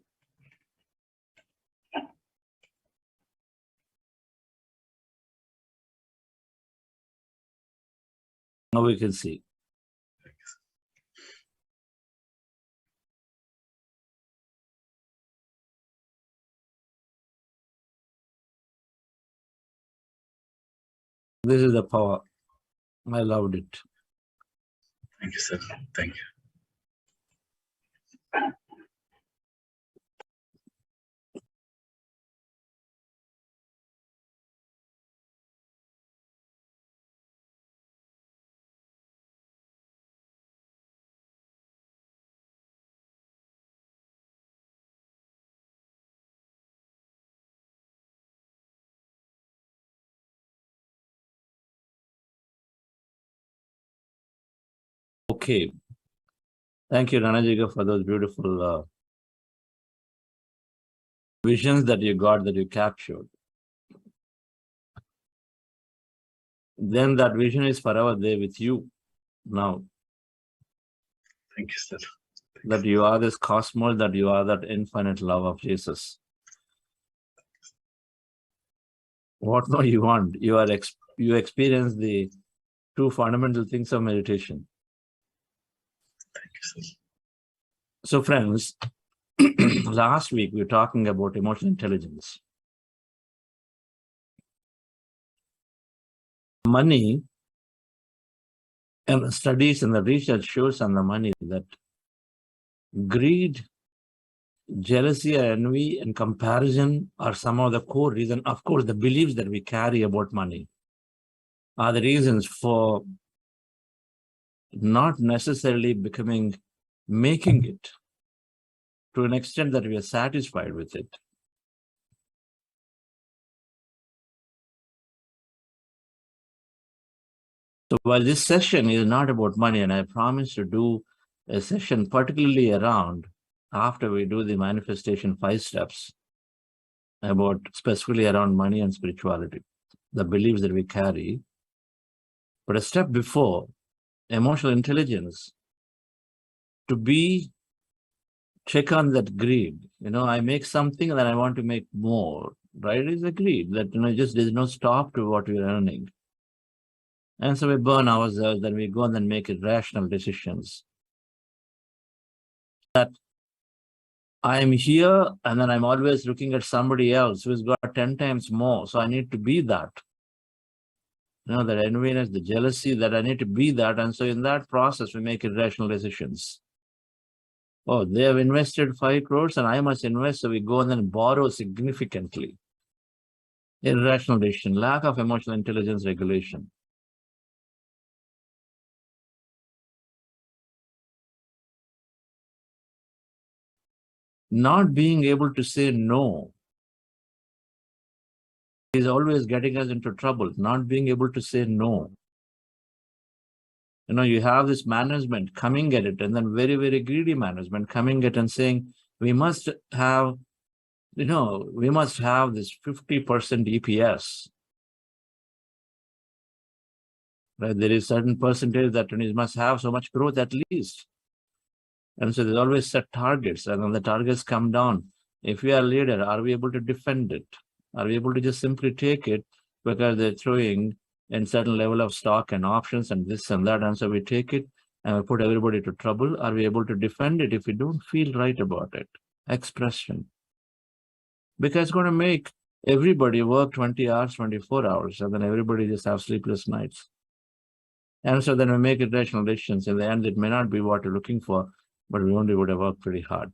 Now we can see. This is the power. I loved it. Thank you, sir. Thank you. Okay. Thank you, Dhyana Jagath, for those beautiful visions that you got, that you captured. Then that vision is forever there with you now. Thank you, sir. That you are this cosmos, that you are that infinite love of Jesus. What more you want? You experience the two fundamental things of meditation. Thank you, sir. So friends, last week we were talking about emotional intelligence. Money, and the studies and the research shows on the money that greed, jealousy, envy, and comparison are some of the core reasons. Of course, the beliefs that we carry about money are the reasons for not necessarily making it to an extent that we are satisfied with it. So while this session is not about money, and I promise to do a session particularly around, after we do the manifestation 5 steps, about specifically around money and spirituality, the beliefs that we carry. But a step before, emotional intelligence, to check on that greed. I make something and then I want to make more, right? It's a greed that, just there's no stop to what we're earning. And so we burn ourselves, then we go and then make irrational decisions. That I'm here and then I'm always looking at somebody else who's got 10 times more. So I need to be that. That enviness, the jealousy, that I need to be that. And so in that process, we make irrational decisions. Oh, they have invested 5 crores and I must invest. So we go and then borrow significantly. Irrational decision, lack of emotional intelligence regulation. Not being able to say no is always getting us into trouble. Not being able to say no. You have this management coming at it, and then very, very greedy management coming at it and saying, we must have, we must have this 50% EPS. Right? There is certain percentage that it must have so much growth at least. And so there's always set targets, and when the targets come down, if we are a leader, are we able to defend it? Are we able to just simply take it because they're throwing in certain level of stock and options and this and that, and so we take it and we put everybody to trouble? Are we able to defend it if we don't feel right about it? Expression. Because it's going to make everybody work 20 hours, 24 hours, and then everybody just have sleepless nights. And so then we make irrational decisions. In the end, it may not be what you're looking for, but we only would have worked pretty hard.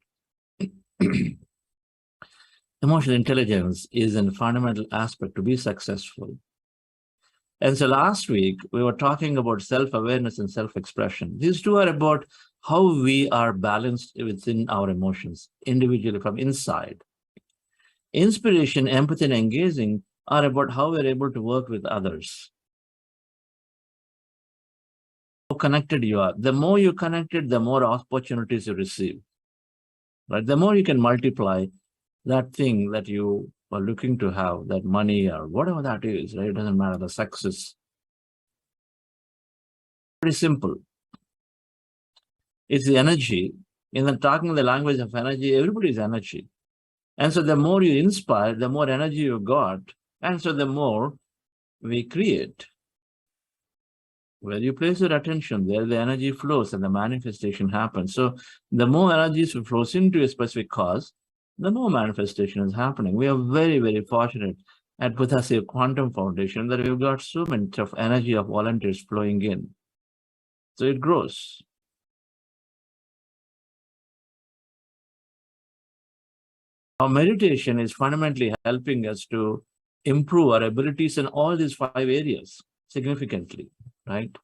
Emotional intelligence is a fundamental aspect to be successful. And so last week, we were talking about self-awareness and self-expression. These two are about how we are balanced within our emotions, individually from inside. Inspiration, empathy, and engaging are about how we're able to work with others. How connected you are. The more you're connected, the more opportunities you receive. Right? The more you can multiply that thing that you are looking to have, that money or whatever that is, right? It doesn't matter, the success. Pretty simple. It's the energy. In the talking the language of energy, everybody is energy. And so the more you inspire, the more energy you got. And so the more we create. Where you place your attention, there the energy flows and the manifestation happens. So the more energy flows into a specific cause, the more manifestation is happening. We are very, very fortunate at Pitamaha Quantum Foundation that we've got so much of energy of volunteers flowing in. So it grows. Our meditation is fundamentally helping us to improve our abilities in all these 5 areas significantly, right?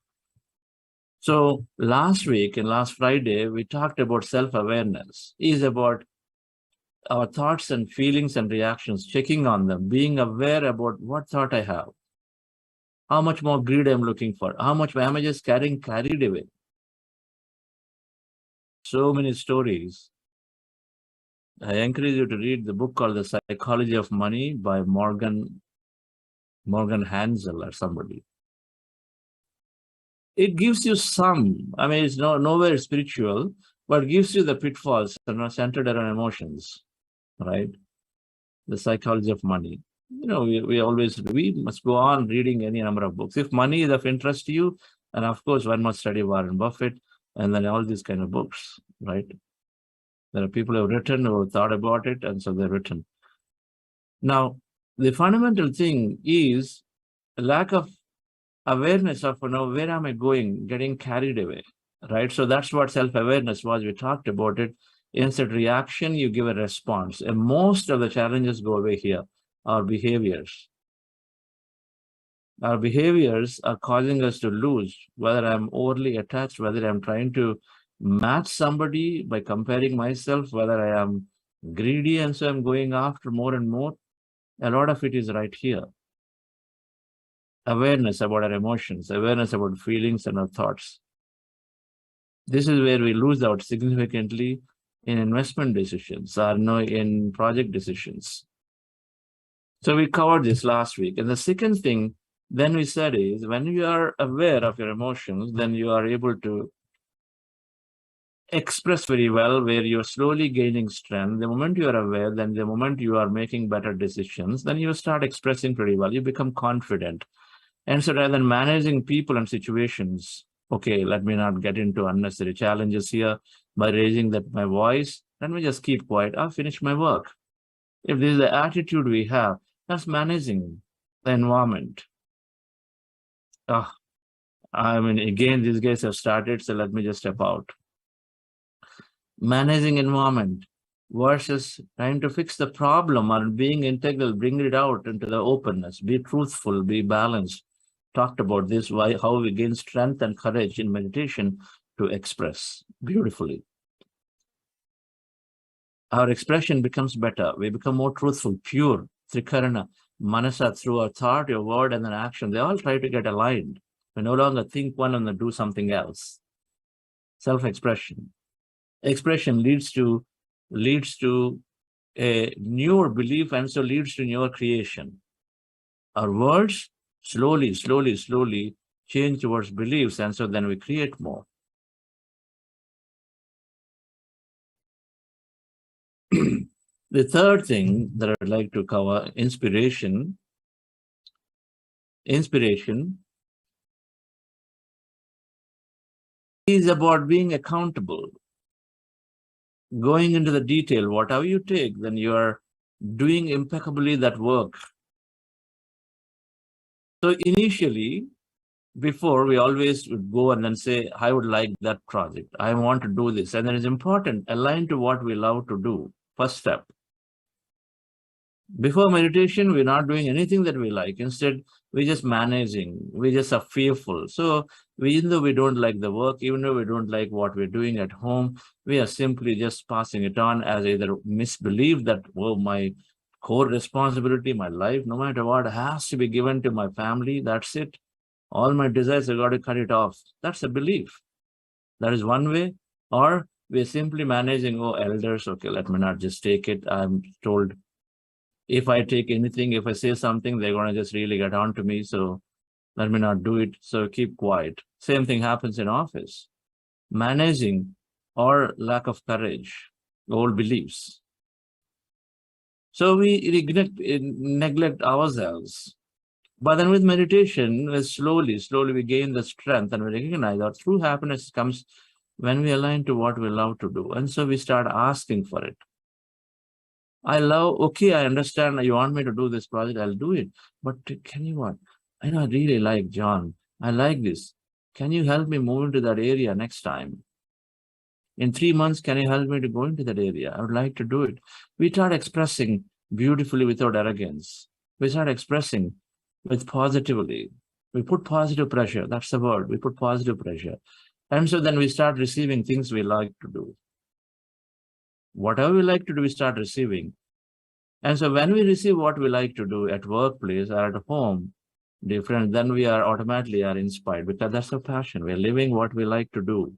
So last week and last Friday, we talked about self-awareness. Is about our thoughts and feelings and reactions, checking on them, being aware about what thought I have, how much more greed I'm looking for, how much am I just carried away. So many stories. I encourage you to read the book called The Psychology of Money by Morgan Hansel or somebody. It gives you some, I mean, it's nowhere spiritual, but it gives you the pitfalls that are centered around emotions, right? The Psychology of Money. You know, we must go on reading any number of books. If money is of interest to you, and of course, one must study Warren Buffett and then all these kind of books, right? There are people who have written, who have thought about it, and so they've written. Now, the fundamental thing is a lack of awareness of, where am I going, getting carried away, right? So that's what self-awareness was. We talked about it. Instead reaction, you give a response. And most of the challenges go away here, our behaviors. Our behaviors are causing us to lose, whether I'm overly attached, whether I'm trying to match somebody by comparing myself, whether I am greedy and so I'm going after more and more. A lot of it is right here. Awareness about our emotions, awareness about feelings and our thoughts. This is where we lose out significantly in investment decisions or in project decisions. So we covered this last week. And the second thing then we said is when you are aware of your emotions, then you are able to express very well, where you're slowly gaining strength. The moment you are aware, then the moment you are making better decisions, then you start expressing pretty well. You become confident. And so rather than managing people and situations, okay, let me not get into unnecessary challenges here by raising my voice. Let me just keep quiet. I'll finish my work. If this is the attitude we have, that's managing the environment. I mean, again, these guys have started, so let me just step out. Managing environment versus trying to fix the problem or being integral, bring it out into the openness, be truthful, be balanced. Talked about this, how we gain strength and courage in meditation to express beautifully. Our expression becomes better. We become more truthful, pure. Trikarana, manasa, through our thought, your word, and then action. They all try to get aligned. We no longer think one and then do something else. Self-expression. Expression leads to a newer belief and so leads to newer creation. Our words slowly change towards beliefs, and so then we create more. The third thing that I'd like to cover, inspiration. Inspiration is about being accountable. Going into the detail, whatever you take, then you are doing impeccably that work. So initially, before, we always would go and then say, I would like that project. I want to do this. And then it's important, align to what we love to do. First step. Before meditation, we're not doing anything that we like. Instead, we're just managing. We just are fearful. So even though we don't like the work, even though we don't like what we're doing at home, we are simply just passing it on as either misbelief that, oh, my core responsibility, my life, no matter what, has to be given to my family. That's it. All my desires, I got to cut it off. That's a belief. That is one way. Or we're simply managing, oh, elders, okay, let me not just take it. I'm told if I take anything, if I say something, they're going to just really get on to me. So let me not do it. So keep quiet. Same thing happens in office. Managing or lack of courage, old beliefs. So we neglect ourselves. But then with meditation, slowly we gain the strength and we recognize that true happiness comes when we align to what we love to do. And so we start asking for it. I understand you want me to do this project, I'll do it. But can you what? I know I really like John. I like this. Can you help me move into that area next time? In 3 months, can you help me to go into that area? I would like to do it. We start expressing beautifully without arrogance. We start expressing with positively. We put positive pressure. That's the word. We put positive pressure. And so then we start receiving things we like to do. Whatever we like to do, we start receiving. And so when we receive what we like to do at workplace or at home, different, then we are automatically inspired because that's our passion. We're living what we like to do.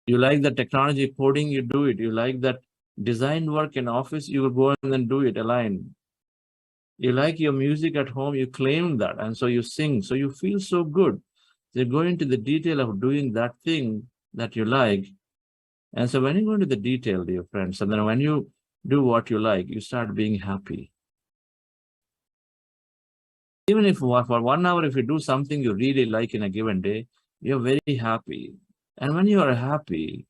You like the technology coding, you do it. You like that design work in office, you will go and then do it, align. You like your music at home, you claim that, and so you sing. So you feel so good. You go into the detail of doing that thing that you like. And so when you go into the detail, dear friends, and then when you do what you like, you start being happy. Even if for 1 hour, if you do something you really like in a given day, you're very happy. And when you are happy,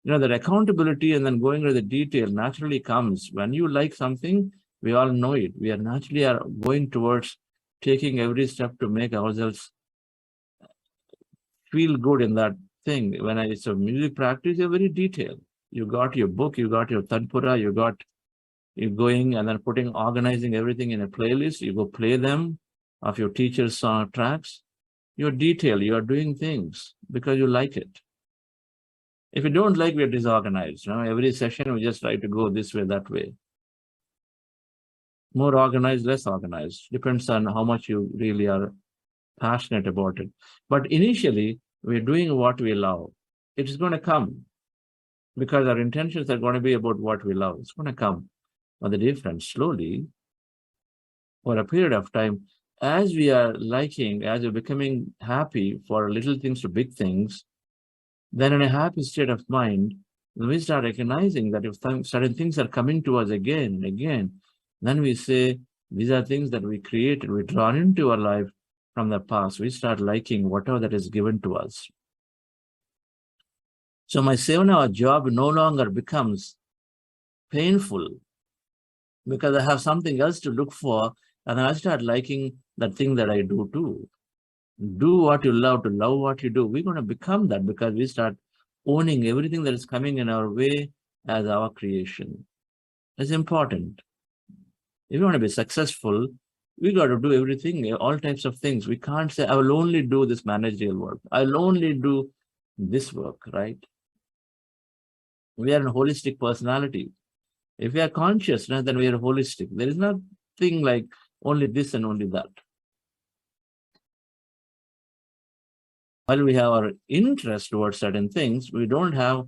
that accountability and then going into the detail naturally comes. When you like something, we all know it. We are naturally going towards taking every step to make ourselves feel good in that thing. When it's a music practice, you're very detailed. You got your book, you got your tanpura, you're going and then organizing everything in a playlist. You go play them of your teacher's tracks. You're detailed, you're doing things because you like it. If you don't like, we're disorganized. Every session we just try to go this way, that way. More organized, less organized. Depends on how much you really are passionate about it. But initially, we're doing what we love. It's going to come because our intentions are going to be about what we love. It's going to come. But the difference, slowly, for a period of time, as we are liking, as we're becoming happy for little things to big things, then in a happy state of mind, we start recognizing that if certain things are coming to us again and again, then we say, these are things that we created, we drawn into our life from the past. We start liking whatever that is given to us. So my 7-hour job no longer becomes painful because I have something else to look for, and then I start liking that thing that I do too. Do what you love, to love what you do. We're going to become that because we start owning everything that is coming in our way as our creation. It's important. If you want to be successful, we got to do everything, all types of things. We can't say, I will only do this managerial work. I'll only do this work, right? We are a holistic personality. If we are conscious, then we are holistic. There is nothing like only this and only that. While we have our interest towards certain things, we don't have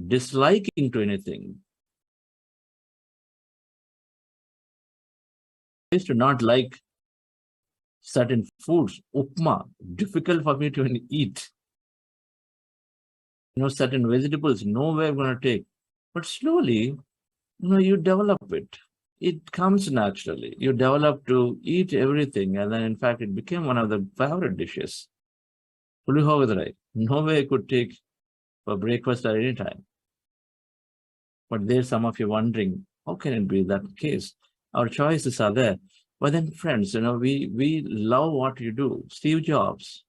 disliking to anything. I used to not like certain foods, upma, difficult for me to eat. Certain vegetables, no way I'm going to take. But slowly, you develop it. It comes naturally. You develop to eat everything. And then, in fact, it became one of the favorite dishes. No way I could take for breakfast at any time. But there's some of you wondering, how can it be that case? Our choices are there. But then, friends, we love what you do. Steve Jobs,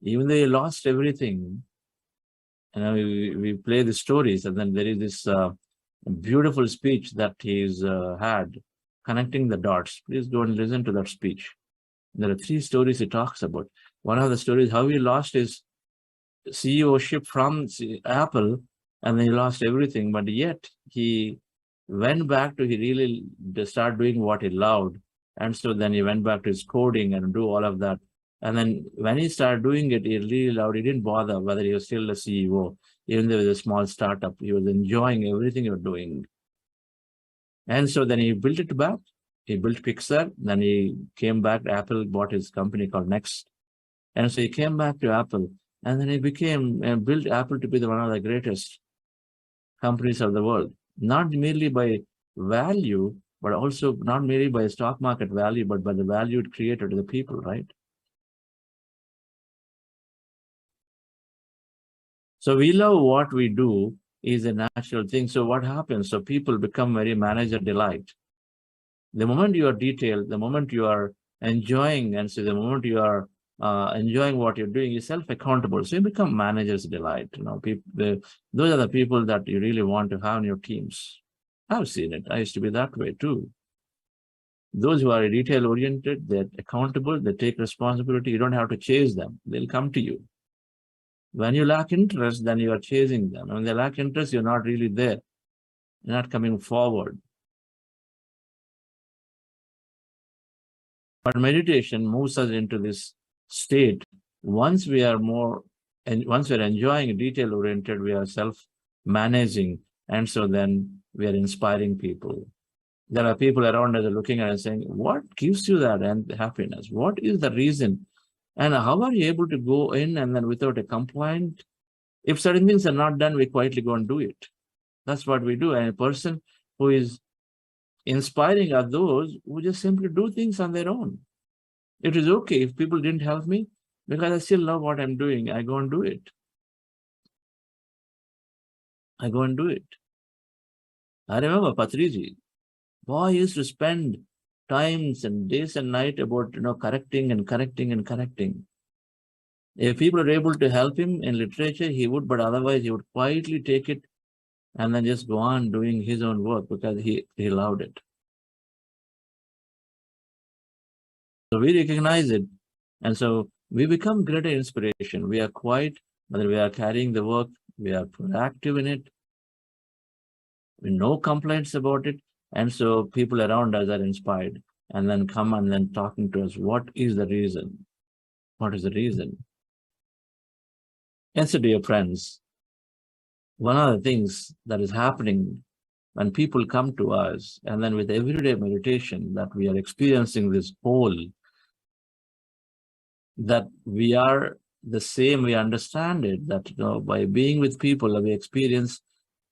even though he lost everything, we play the stories, and then there is this beautiful speech that he's had, connecting the dots. Please go and listen to that speech. There are 3 stories he talks about. One of the stories, how he lost his CEO-ship from Apple, and then he lost everything, but yet he went back to, he really started doing what he loved. And so then he went back to his coding and do all of that. And then when he started doing it, he really loved, he didn't bother whether he was still a CEO, even though it was a small startup. He was enjoying everything he was doing. And so then he built it back. He built Pixar. Then he came back. Apple bought his company called Next. And so he came back to Apple. And then he built Apple to be one of the greatest companies of the world. Not merely by value, but also not merely by stock market value, but by the value it created to the people, right? So we love what we do is a natural thing. So what happens? So people become very manager delight. The moment you are detailed, the moment you are enjoying, and so the moment you are enjoying what you're doing, you're self-accountable. So you become manager's delight. Those are the people that you really want to have in your teams. I've seen it. I used to be that way too. Those who are detail-oriented, they're accountable, they take responsibility. You don't have to chase them. They'll come to you. When you lack interest, then you are chasing them. When they lack interest, you're not really there. You're not coming forward. But meditation moves us into this state. Once we are enjoying detail-oriented, we are self-managing. And so then we are inspiring people. There are people around us looking at us saying, what gives you that happiness? What is the reason? And how are you able to go in and then without a complaint? If certain things are not done, we quietly go and do it. That's what we do. And a person who is inspiring are those who just simply do things on their own. It is okay if people didn't help me, because I still love what I'm doing. I go and do it. I go and do it. I remember Patriji. Boy used to spend times and days and night about correcting. If people are able to help him in literature, he would, but otherwise he would quietly take it and then just go on doing his own work because he loved it. So we recognize it, and so we become greater inspiration. We are quiet, but we are carrying the work. We are proactive in it. No complaints about it. And so people around us are inspired and then come and then talking to us. What is the reason? What is the reason? And so, dear friends, one of the things that is happening when people come to us, and then with everyday meditation, that we are experiencing this whole, that we are the same, we understand it, that by being with people,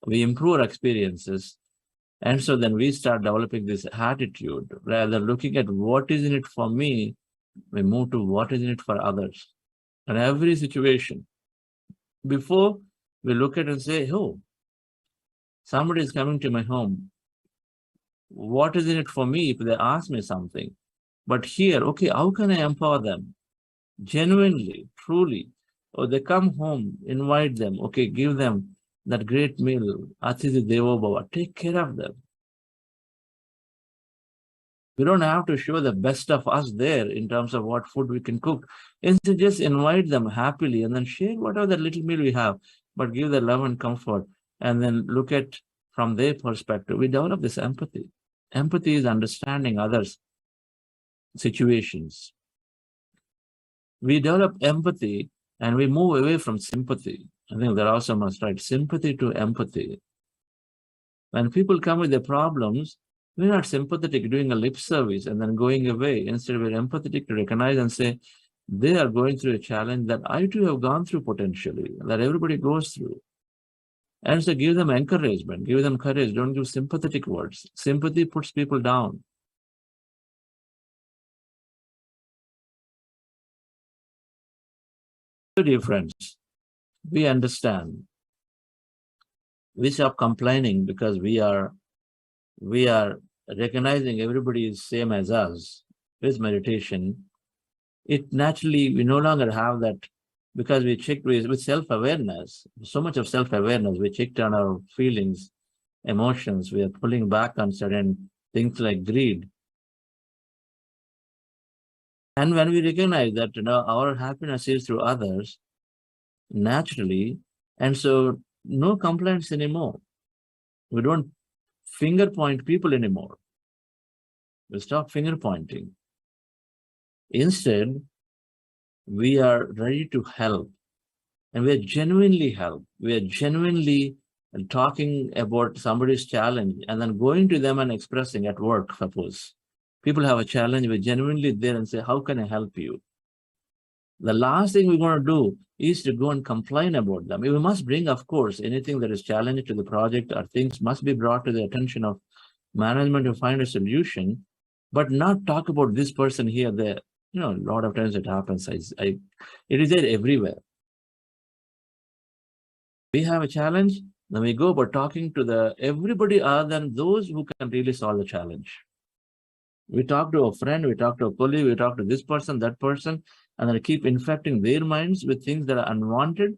we improve our experiences. And so then we start developing this attitude, rather than looking at what is in it for me, we move to what is in it for others. In every situation, before we look at it and say, oh, somebody is coming to my home. What is in it for me if they ask me something? But here, okay, how can I empower them? Genuinely, truly. Or they come home, invite them, okay, give them that great meal, Atithi Devo Bhava, take care of them. We don't have to show the best of us there in terms of what food we can cook. Instead, just invite them happily and then share whatever that little meal we have, but give the love and comfort, and then look at from their perspective. We develop this empathy. Empathy is understanding others' situations. We develop empathy and we move away from sympathy. I think there also must write sympathy to empathy. When people come with their problems, we're not sympathetic, doing a lip service and then going away. Instead, we're empathetic to recognize and say, they are going through a challenge that I too have gone through potentially, that everybody goes through. And so give them encouragement, give them courage, don't give sympathetic words. Sympathy puts people down. So, dear friends, we understand. We stop complaining because we are recognizing everybody is same as us. With meditation, it naturally, we no longer have that because we checked with self-awareness, so much of self-awareness, we checked on our feelings, emotions, we are pulling back on certain things like greed. And when we recognize that, our happiness is through others, naturally, and so no complaints anymore. We don't finger point people anymore. We stop finger pointing. Instead, we are ready to help, and we are genuinely help. We are genuinely talking about somebody's challenge and then going to them and expressing at work, suppose. People have a challenge, we're genuinely there and say, how can I help you? The last thing we want to do is to go and complain about them. We must bring, of course, anything that is challenging to the project or things must be brought to the attention of management to find a solution, but not talk about this person here, there. A lot of times it happens. It is there everywhere. We have a challenge, then we go about talking to everybody other than those who can really solve the challenge. We talk to a friend, we talk to a colleague, we talk to this person, that person, and then keep infecting their minds with things that are unwanted.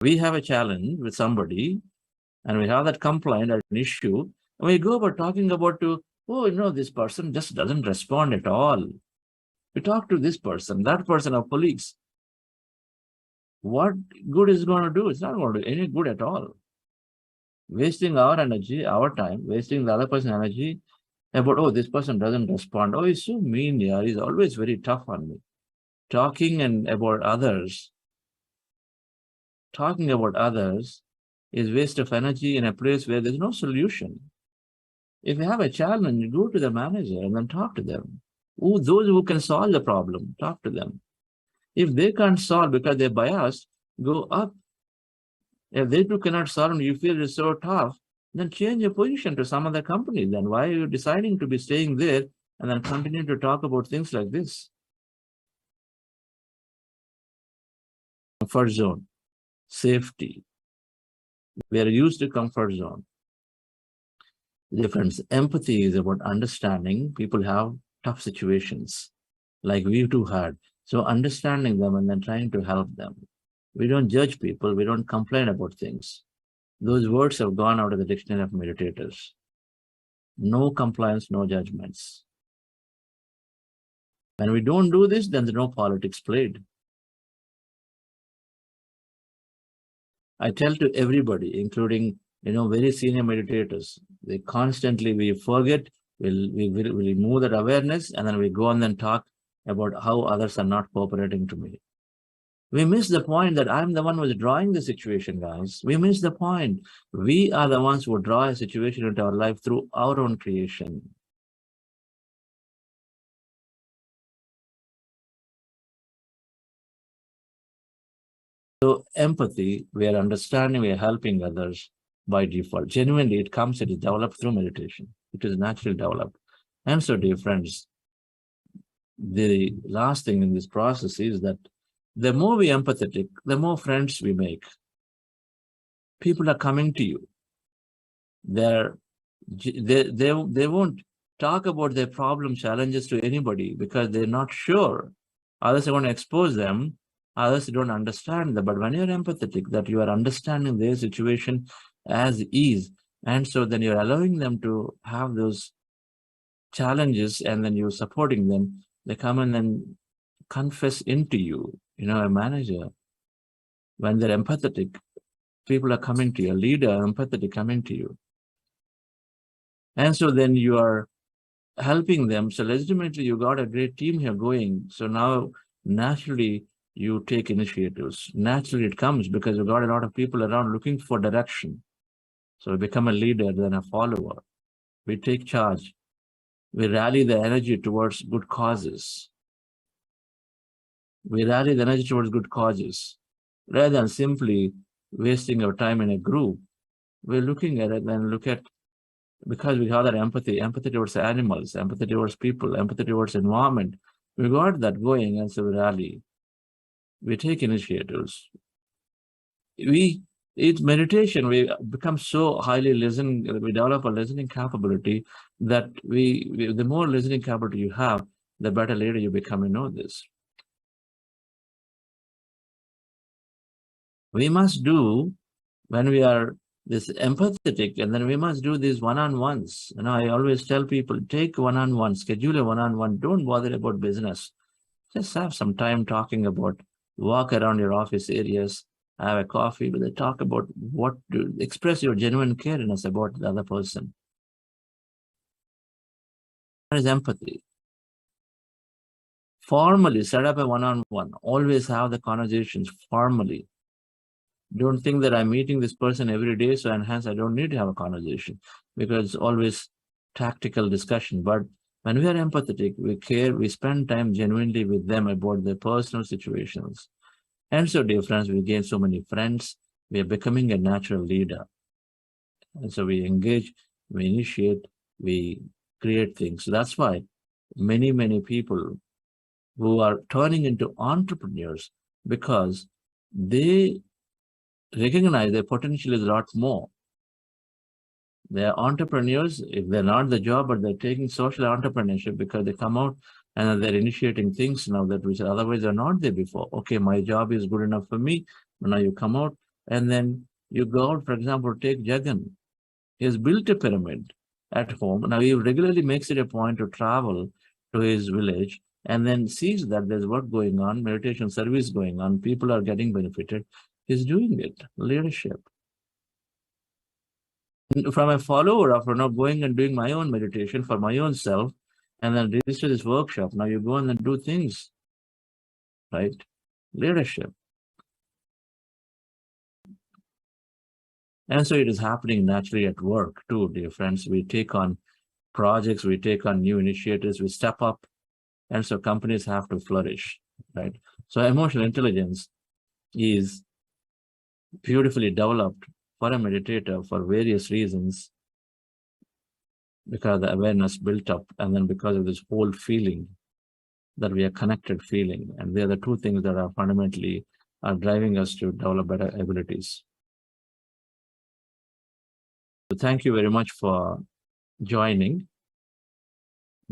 We have a challenge with somebody, and we have that complaint or an issue, and we go about talking about this person just doesn't respond at all. We talk to this person, that person, our colleagues. What good is it going to do? It's not going to do any good at all. Wasting our energy, our time, wasting the other person's energy about, this person doesn't respond. He's so mean, yeah, he's always very tough on me. Talking about others is waste of energy in a place where there's no solution. If you have a challenge, go to the manager and then talk to them. Those who can solve the problem, talk to them. If they can't solve because they're biased, go up. If they too cannot solve and you feel it's so tough, then change your position to some other company. Then why are you deciding to be staying there and then continue to talk about things like this? Comfort zone, safety. We are used to comfort zone. Difference. Empathy is about understanding people have tough situations like we too had. So understanding them and then trying to help them. We don't judge people. We don't complain about things. Those words have gone out of the dictionary of meditators. No complaints, no judgments. When we don't do this, then there's no politics played. I tell to everybody, including very senior meditators, we forget, we remove that awareness, and then we go and then talk about how others are not cooperating to me. We miss the point that I'm the one who is drawing the situation, guys. We miss the point. We are the ones who draw a situation into our life through our own creation. So empathy, we are understanding, we are helping others by default. Genuinely, it is developed through meditation. It is naturally developed. And so, dear friends, the last thing in this process is that the more we are empathetic, the more friends we make. People are coming to you. They won't talk about their problem, challenges to anybody because they're not sure. Others are going to expose them. Others don't understand them. But when you're empathetic, that you are understanding their situation as is, and so then you're allowing them to have those challenges, and then you're supporting them. They come and then confess into you. A manager, when they're empathetic, people are coming to you. A leader, empathetic, coming to you. And so then you are helping them. So legitimately, you got a great team here going. So now, naturally, you take initiatives. Naturally, it comes because you got a lot of people around looking for direction. So we become a leader, then a follower. We take charge. We rally the energy towards good causes. Rather than simply wasting our time in a group. We're looking at it and because we have that empathy towards animals, empathy towards people, empathy towards environment. We got that going, and so we rally. We take initiatives. It's meditation. We become so highly listening. We develop a listening capability that the more listening capability you have, the better leader you become. This. we must do when we are this empathetic, and then we must do these one-on-ones. I always tell people, take one-on-one, schedule a one-on-one. Don't bother about business. Just have some time talking about, walk around your office areas, have a coffee, but they talk about what to express your genuine careness about the other person. That is empathy. Formally set up a one-on-one. Always have the conversations formally. Don't think that I'm meeting this person every day, so and hence I don't need to have a conversation, because it's always tactical discussion. But when we are empathetic, we care, we spend time genuinely with them about their personal situations. And so, dear friends, we gain so many friends. We are becoming a natural leader. And so we engage, we initiate, we create things. So that's why many people who are turning into entrepreneurs, because they recognize their potential is a lot more. They are entrepreneurs, if they're not the job, but they're taking social entrepreneurship because they come out and they're initiating things now that which otherwise are not there before. Okay, my job is good enough for me. But now you come out and then you go out, for example, take Jagan. He has built a pyramid at home. Now he regularly makes it a point to travel to his village and then sees that there's work going on, meditation service going on, people are getting benefited. He's doing it, leadership. From a follower of going and doing my own meditation for my own self, and then register this workshop. Now you go and then do things, right? Leadership. And so it is happening naturally at work too, dear friends. We take on projects, we take on new initiatives, we step up, and so companies have to flourish, right? So emotional intelligence is beautifully developed for a meditator for various reasons, because the awareness built up, and then because of this whole feeling that we are connected feeling. And they are the two things that are fundamentally are driving us to develop better abilities. So thank you very much for joining.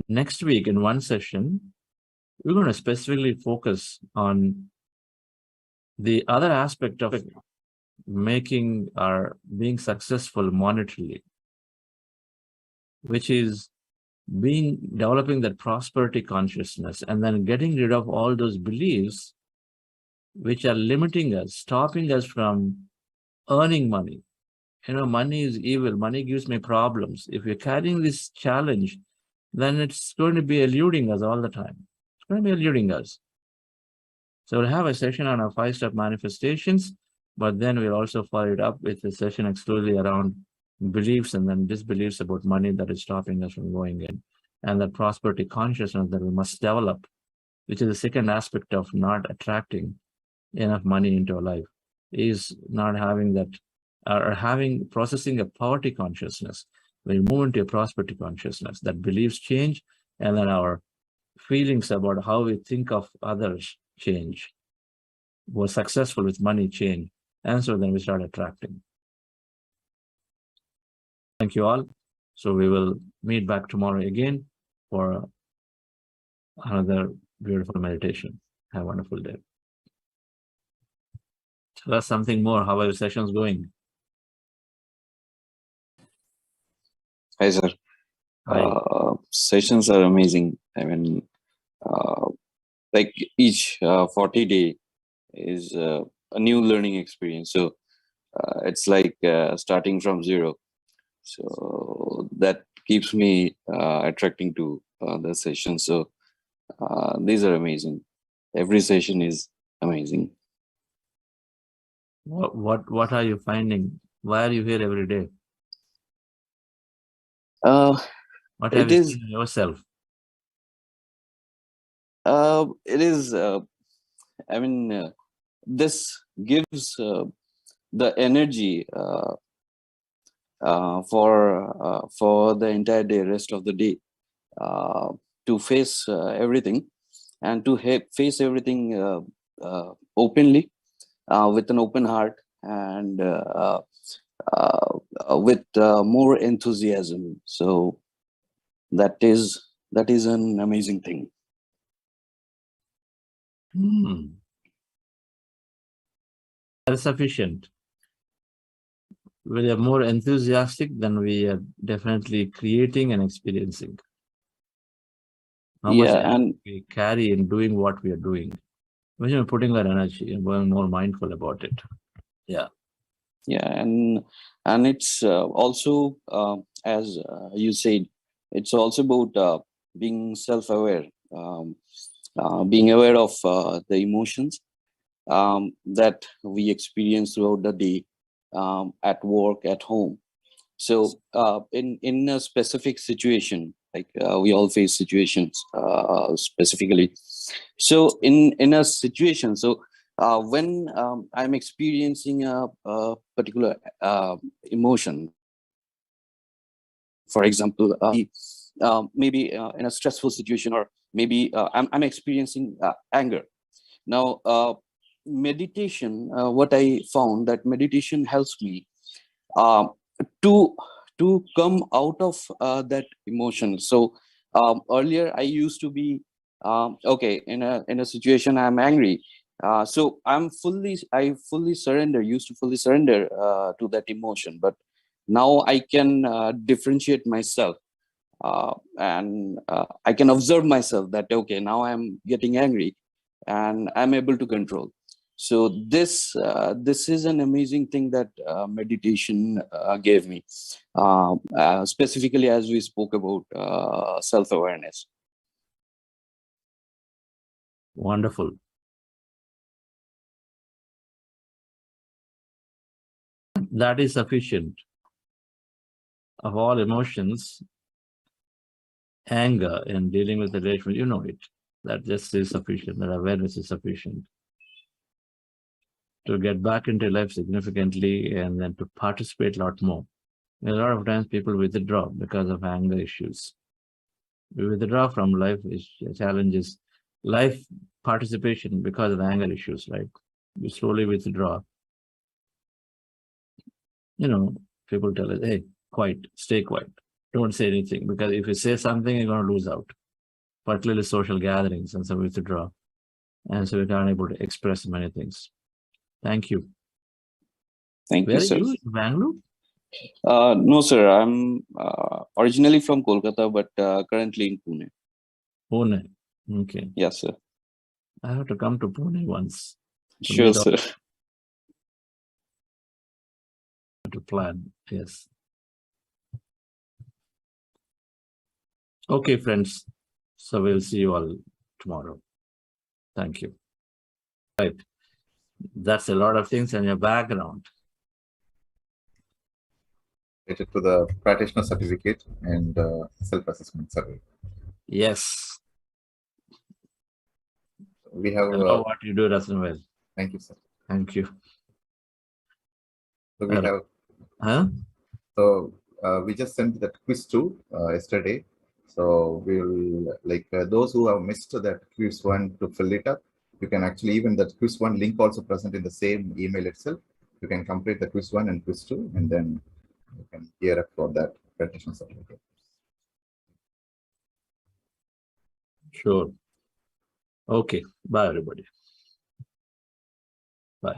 Next week in one session, we're going to specifically focus on the other aspect of making or being successful monetarily, which is developing that prosperity consciousness, and then getting rid of all those beliefs which are limiting us, stopping us from earning money. Money is evil. Money gives me problems. If you're carrying this challenge, then it's going to be eluding us all the time. It's going to be eluding us. So we'll have a session on our 5-step manifestations, but then we'll also follow it up with a session exclusively around beliefs and then disbeliefs about money that is stopping us from going in, and that prosperity consciousness that we must develop, which is the second aspect of not attracting enough money into our life, is not having that, or processing a poverty consciousness. We move into a prosperity consciousness, that beliefs change, and then our feelings about how we think of others change. We're successful with money change, and so then we start attracting. Thank you all. So we will meet back tomorrow again for another beautiful meditation. Have a wonderful day. Tell us something more. How are your sessions going? Hi, sir. Hi. Sessions are amazing. I mean, like each 40 day is a new learning experience. So it's like starting from zero. So that keeps me attracting to the session. So these are amazing. Every session is amazing. What are you finding? Why are you here every day? What have you seen in yourself? It is, I mean, this gives the energy for the entire day, rest of the day, to face everything, and to face everything openly, with an open heart, and with more enthusiasm. So that is an amazing thing. That is sufficient. We are more enthusiastic than we are definitely creating and experiencing. How much and we carry in doing what we are doing. We're putting our energy and being more mindful about it. Yeah. Yeah, and it's also as you said, it's also about being self-aware, being aware of the emotions that we experience throughout the day, at work, at home. So in a specific situation, like we all face situations specifically. So in a situation, so when I'm experiencing a particular emotion, for example, maybe in a stressful situation, or maybe I'm experiencing anger. Now, meditation, what I found that meditation helps me to come out of that emotion. So earlier I used to be okay, in a situation I'm angry, so I fully surrender, used to fully surrender to that emotion. But now I can differentiate myself, and I can observe myself that okay, now I'm getting angry and I'm able to control. So this is an amazing thing that meditation gave me, specifically as we spoke about self-awareness. Wonderful. That is sufficient. Of all emotions, anger in dealing with the relationship, you know it. That just is sufficient. That awareness is sufficient to get back into life significantly and then to participate a lot more. A lot of times people withdraw because of anger issues. We withdraw from life challenges, life participation because of anger issues, right? We slowly withdraw. You know, people tell us, hey, quiet, stay quiet. Don't say anything, because if you say something, you're going to lose out, particularly social gatherings, and so we withdraw. And so we're not able to express many things. Thank you. Thank Where you, sir. are you? Bangalore? No, sir. I'm originally from Kolkata, but currently in Pune. Pune. Okay. Yes, sir. I have to come to Pune once. Sure, sir. To plan. Yes. Okay, friends. So we'll see you all tomorrow. Thank you. Right. That's a lot of things in your background. Related to the practitioner certificate and self-assessment survey. Yes. We have. I know what you do, Rasanwell. Thank you, sir. Thank you. So we have. Huh? So we just sent that quiz 2 yesterday. So we'll those who have missed that quiz 1 to fill it up. You can actually, even that quiz 1 link also present in the same email itself. You can complete the quiz 1 and quiz 2, and then you can gear up for that practitioner certificate. Sure. Okay. Bye, everybody. Bye.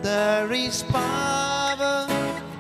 There is power